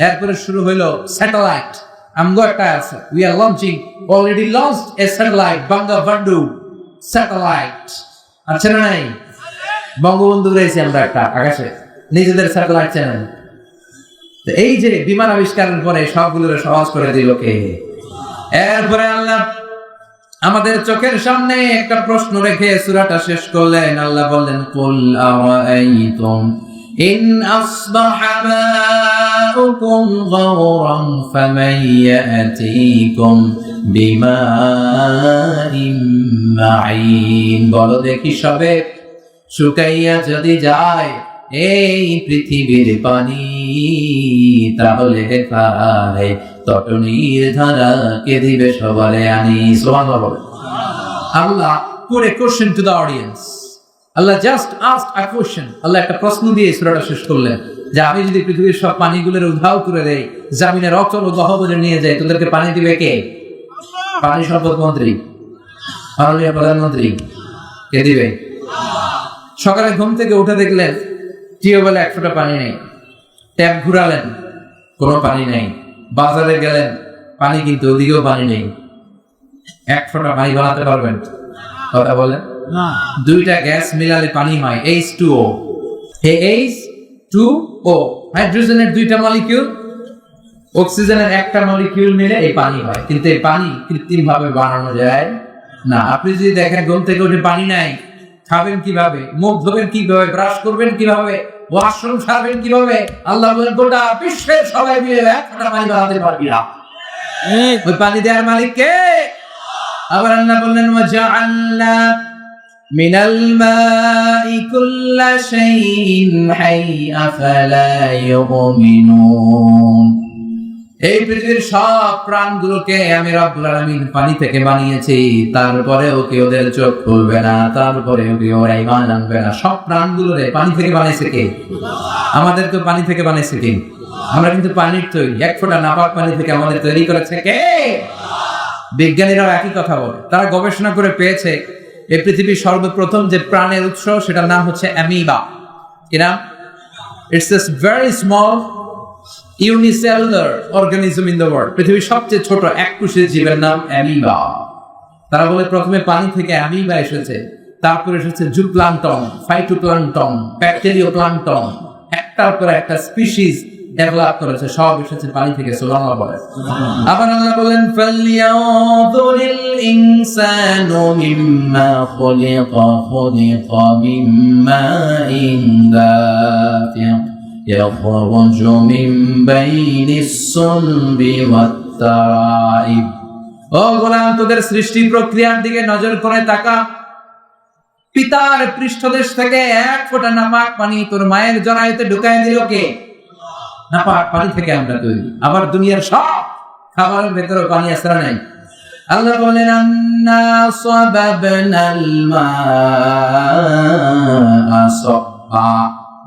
এরপরে শুরু হইলো স্যাটেলাইট। আমগো একটা আছে, we are launching, already launched A satellite, Bangabandhu satellite. আচ্ছা না নাই? বঙ্গবন্ধু রয়েছে আমরা একটা আকাশে, নিজেদের স্যাটেলাইট চ্যানেল। এই যে বিমান আবিষ্কারের পরে সবগুলোর সহজ করে দিল কে? এরপরে আল্লাহ আমাদের চোখের সামনে একটা প্রশ্ন রেখে সূরাটা শেষ করলেন। আল্লাহ বললেন, কুল আরাআইতুম ইন আসবাহা মাউকুম গাওরান ফামান ইয়াতিকুম বিমাইন মাঈন। বলো দেখি সবে, শুকাইয়া যদি যায় এই পৃথিবীর পানি, তাহলে তাই তটনির ধারা কে দিবে সবারে আনি। সুবহানাল্লাহ। আল্লাহ put a question to the audience. Allah just asked a question. আল্লাহ একটা প্রশ্ন দিয়ে সূরাটা শেষ করলেন যে আমি যদি পৃথিবীর সব পানিগুলোর উধাও করে দেই, জমিনের অচল ও গহ্বরে নিয়ে যাই, তোদেরকে পানি দিবে কে? পানি সম্পদ মন্ত্রী, মাননীয় প্রধানমন্ত্রী কে দিবে? সকালে ঘুম থেকে উঠে দেখলেন টিউবওয়েলে 1 ফোঁটা পানি নেই। ট্যাপ ঘুরালেন, কোনো পানি নেই। বাজারে গেলেন, পানি কিন্তু ওদিকেও পানি নেই। 1 ফোঁটা পানি বানাতে পারবেন? কথা বলেন না। 2টা গ্যাস মিলালে পানি হয় H2O। এই H2O হাইড্রোজেনের 2টা মলিকিউল, অক্সিজেনের 1টা মলিকিউল মিলে এই পানি হয়। কিন্তু এই পানি কৃত্রিম ভাবে বানানো যায় না। আপনি যদি দেখেন ঘুম থেকে উঠে পানি নাই, খাবেন কিভাবে? মুখ ধোবেন কিভাবে? ব্রাশ করবেন কিভাবে? ওয়াশরুম সারবেন কিভাবে? আল্লাহ বলেন গোটা বিশ্বের সবাই মিলে 1 ফোঁটা পানি বানাতে পারবি না। ওই পানি দেওয়ার মালিক কে? আবার আল্লাহ বললেন, ওয়াজআলনা মিনাল মাই কুল্লা শাইইন হাই আফালা ইউমিনুন। এই পৃথিবীর সব প্রাণগুলোকে আমি রব্বুল আলামিন পানি থেকে বানিয়েছি, তারপরেও কি ওদের চোখ খুলবে না? তারপরেও কি ওরা ঈমান আনবে না? সব প্রাণগুলোরে পানি থেকে বানাইছে কে? আমাদের তো পানি থেকে বানাইছে কে? আমরা কিন্তু পানির তৈরি। 1 ফোঁটা নাপাক পানি থেকে আমাদের তৈরি করেছে কে? বিজ্ঞানীরাও একই কথা বলে। তারা গবেষণা করে পেয়েছে এই পৃথিবীর সর্বপ্রথম যে প্রাণের উৎস, সেটার নাম হচ্ছে অ্যামিবা। কি নাম? It's a very small unicellular organism in the world. পৃথিবীর সবচেয়ে ছোট এককোষী জীবের নাম অ্যামিবা। তারা বলে প্রথমে পানি থেকে অ্যামিবা এসেছে, তারপরে এসেছে জুপ্লাঙ্কটন, ফাইটোপ্লাঙ্কটন, ব্যাকটেরিওপ্লাঙ্কটন, একটার পর একটা স্পিসিস ডেভেলপ করেছে। সব এসেছে পানি থেকে। সুবহানাল্লাহ বলে। আবার আল্লাহ বলেন, ফালইয়ানযুরিল ইনসানু মিম্মা খুলিকা, খুলিকা মিম্মাইন দাফিক ইয়াখরুজু মিন বাইনিস সুলবি ওয়াত তারাইব। ও গোলাম, তোদের সৃষ্টি প্রক্রিয়ার দিকে নজর করে তাকা। পিতার পৃষ্ঠদেশ থেকে 1 ফোঁটা নাপাক পানি তোর মায়ের জরায়ুতে ঢুকায় দিল কে? নাপাক পানি থেকে আমরা তৈরি। আবার দুনিয়ার সব খাবারের ভেতরে পানি আসরা নাই। আল্লাহ বলেন, আন্না সাবাবনাল মাআ সাব্বা।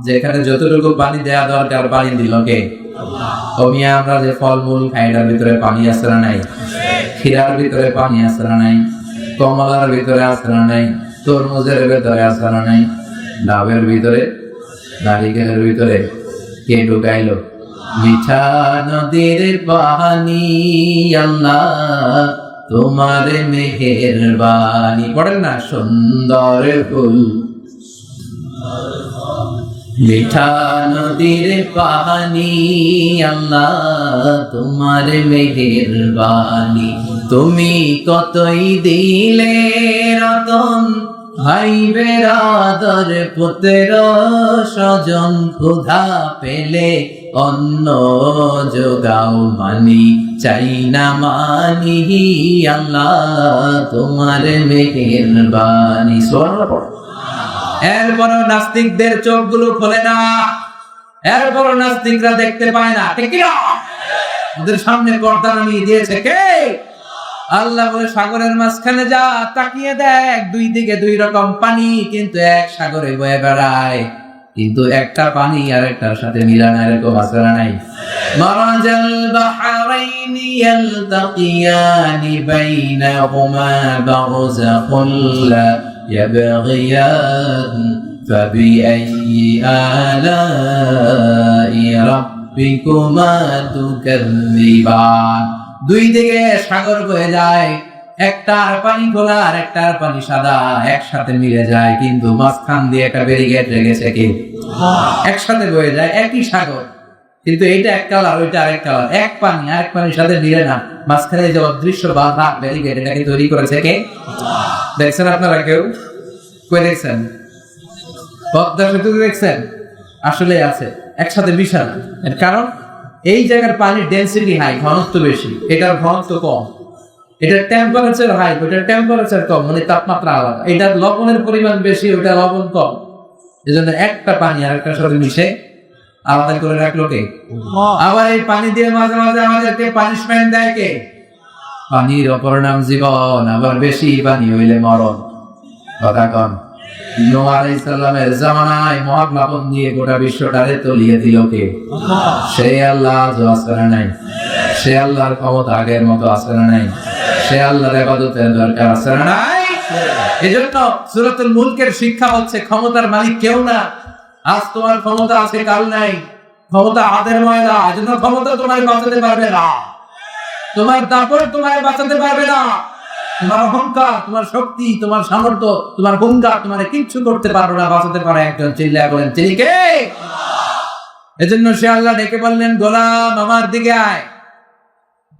যেখানে যতটুকু পানি দেওয়া দরকার পানি দিল কে? আল্লাহ। আমরা যে ফলমূল খাই, এটার ভিতরে পানি আসরা নাই? ক্ষীরার ভিতরে পানি আসরা নাই? কমলার ভিতরে আসরা নাই? তরমুজের ভিতরে আসরা নাই? ডাবের ভিতরে, নারিকেলের ভিতরে কে ঢুকাইলো? মিঠা নদীর পানি আল্লাহ তোমার মেহেরবানি। পড়েন না, সুন্দর ফুল মিঠা নদীর পানি, আল্লাহ তোমার মেহেরবানি। তুমি কতই দিলে রতন, ভাই বেরাদর পুত্র স্বজন, ক্ষুধা পেলে অন্ন যোগাও মানি, চাই না মানি আল্লাহ তোমার মেহেরবানি। সুবহানাল্লাহ পড়ো। এরপরও নাস্তিকদের চোখগুলো খোলে না, এরপরও নাস্তিকরা দেখতে পায় না, ঠিক না? ওদের সামনে পর্দা নামিয়ে দিয়েছে কে? আল্লাহ বলে সাগরের মাঝখানে যা, তাকিয়ে দেখ, দুই দিকে দুই রকম পানি, কিন্তু এক সাগরে বয়ে বেড়ায়, কিন্তু একটা পানি আর একটার সাথে মিলা না, এরকম আসরা নাই। মারাজাল বাহরাইনি ইয়ালতাকিয়ানি বাইনাহুমা বারযাখুন লা ইয়াবগিয়ান ফাবিআইয়ি আলাই রাব্বিকুমা তুকাযযিবান। দুই দিকে সাগর বয়ে যায়, একটার পানি খোলা আর একটার পানি সাদা, একসাথে মিলে যায়, কিন্তু মাঝখান দিয়ে একটা ব্যারিকেড রেখেছে কি? একসাথে বয়ে যায়, একই সাগর, কিন্তু এইটা এক কালার, ওইটা আরেক কালার, এক পানি আরেক পানির সাথে মিলে না, মাঝখানে যে অদৃশ্য বাধা ব্যারিকেড, এটাকে তৈরি করেছে কে? দেখছেন আপনারা কেউ? কই দেখছেন? পদ্মা সেতু দেখছেন? আসলে আছে, একসাথে মিশানো। এর কারণ এই জায়গার পানির ডেনসিটি হাই, ঘনত্ব বেশি, এটার ঘনত্ব কম, এটার টেম্পারেচার হাই, ওইটার টেম্পারেচার কম, মানে তাপমাত্রা আলাদা, এটার লবণের পরিমাণ বেশি, ওইটা লবণ কম, এজন্য একটা পানি আর একটার সাথে মিশে আলাদা করে রাখলো কে? আবার এই পানি দিয়ে মাঝে মাঝে আমাদেরকে পানিশমেন্ট দেয় কে? পানির অপর নাম জীবন, আবার বেশি পানি হইলে মরণ। কথা কন। নূহ আলাইহিস সালামের জামানায় মহাপ্লাবন দিয়ে গোটা বিশ্বটারে তলিয়ে দিল কে? সেই আল্লাহ আজও আছে না নাই? সে আল্লাহর ক্ষমতা আগের মতো আছে না নাই? সে আল্লাহর ইবাদতের দরকার আছে না নাই? এজন্য সূরাতুল মুলকের শিক্ষা হচ্ছে ক্ষমতার মালিক কেউ না। আজ তোমার ক্ষমতা আছে, কাল নাই। ক্ষমতা হাতের ময়লা, এজন্য ক্ষমতা তোমায় বাঁচাতে পারবে না, তোমার দাপট তোমায় বাঁচাতে পারবে না, তোমার অহংকার, তোমার শক্তি, তোমার সামর্থ্য, তোমার হুঙ্কার তোমার কিচ্ছু করতে পারবে না, বাঁচাতে পারে একজন। চিল্লায়া বলেন তিনি কে? এজন্য সে আল্লাহ ডেকে বললেন, গোলাম আমার দিকে আয়,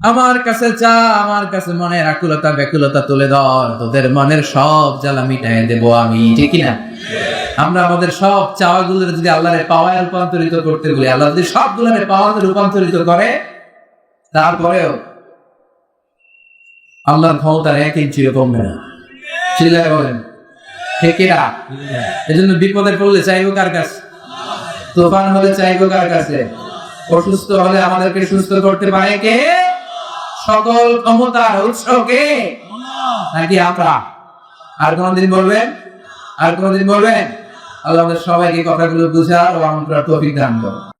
আমার কাছে চা, আমার কাছে মনের আকুলতা ব্যাকুলতা তুলে ধর, তোদের মনের সব জ্বালা মিটাই দেবো আমি, ঠিক না? আমরা আমাদের সব চাওয়াগুলোর যদি আল্লাহরে পাওয়ায় রূপান্তরিত করতে বলি, আল্লাহ যদি সবগুলোরে পাওয়াতে রূপান্তরিত করে, তারপরেও আল্লাহর ক্ষমতার 1 ইঞ্চিও কমবে না। চিল্লায় বলেন ঠিক না? এজন্য বিপদে পড়লে চাইবো কার কাছে? তুফান হলে চাইবো কার কাছে? অসুস্থ হলে আমাদেরকে সুস্থ করতে পারে কে? সকল ক্ষমতার উৎস কে? নাকি আমরা? আর কোনদিন বলবেন? আর কোনদিন বলবেন? আল্লাহ আমাদের সবাইকে কথাগুলো বুঝার ও আমরার তৌফিক দান করুন।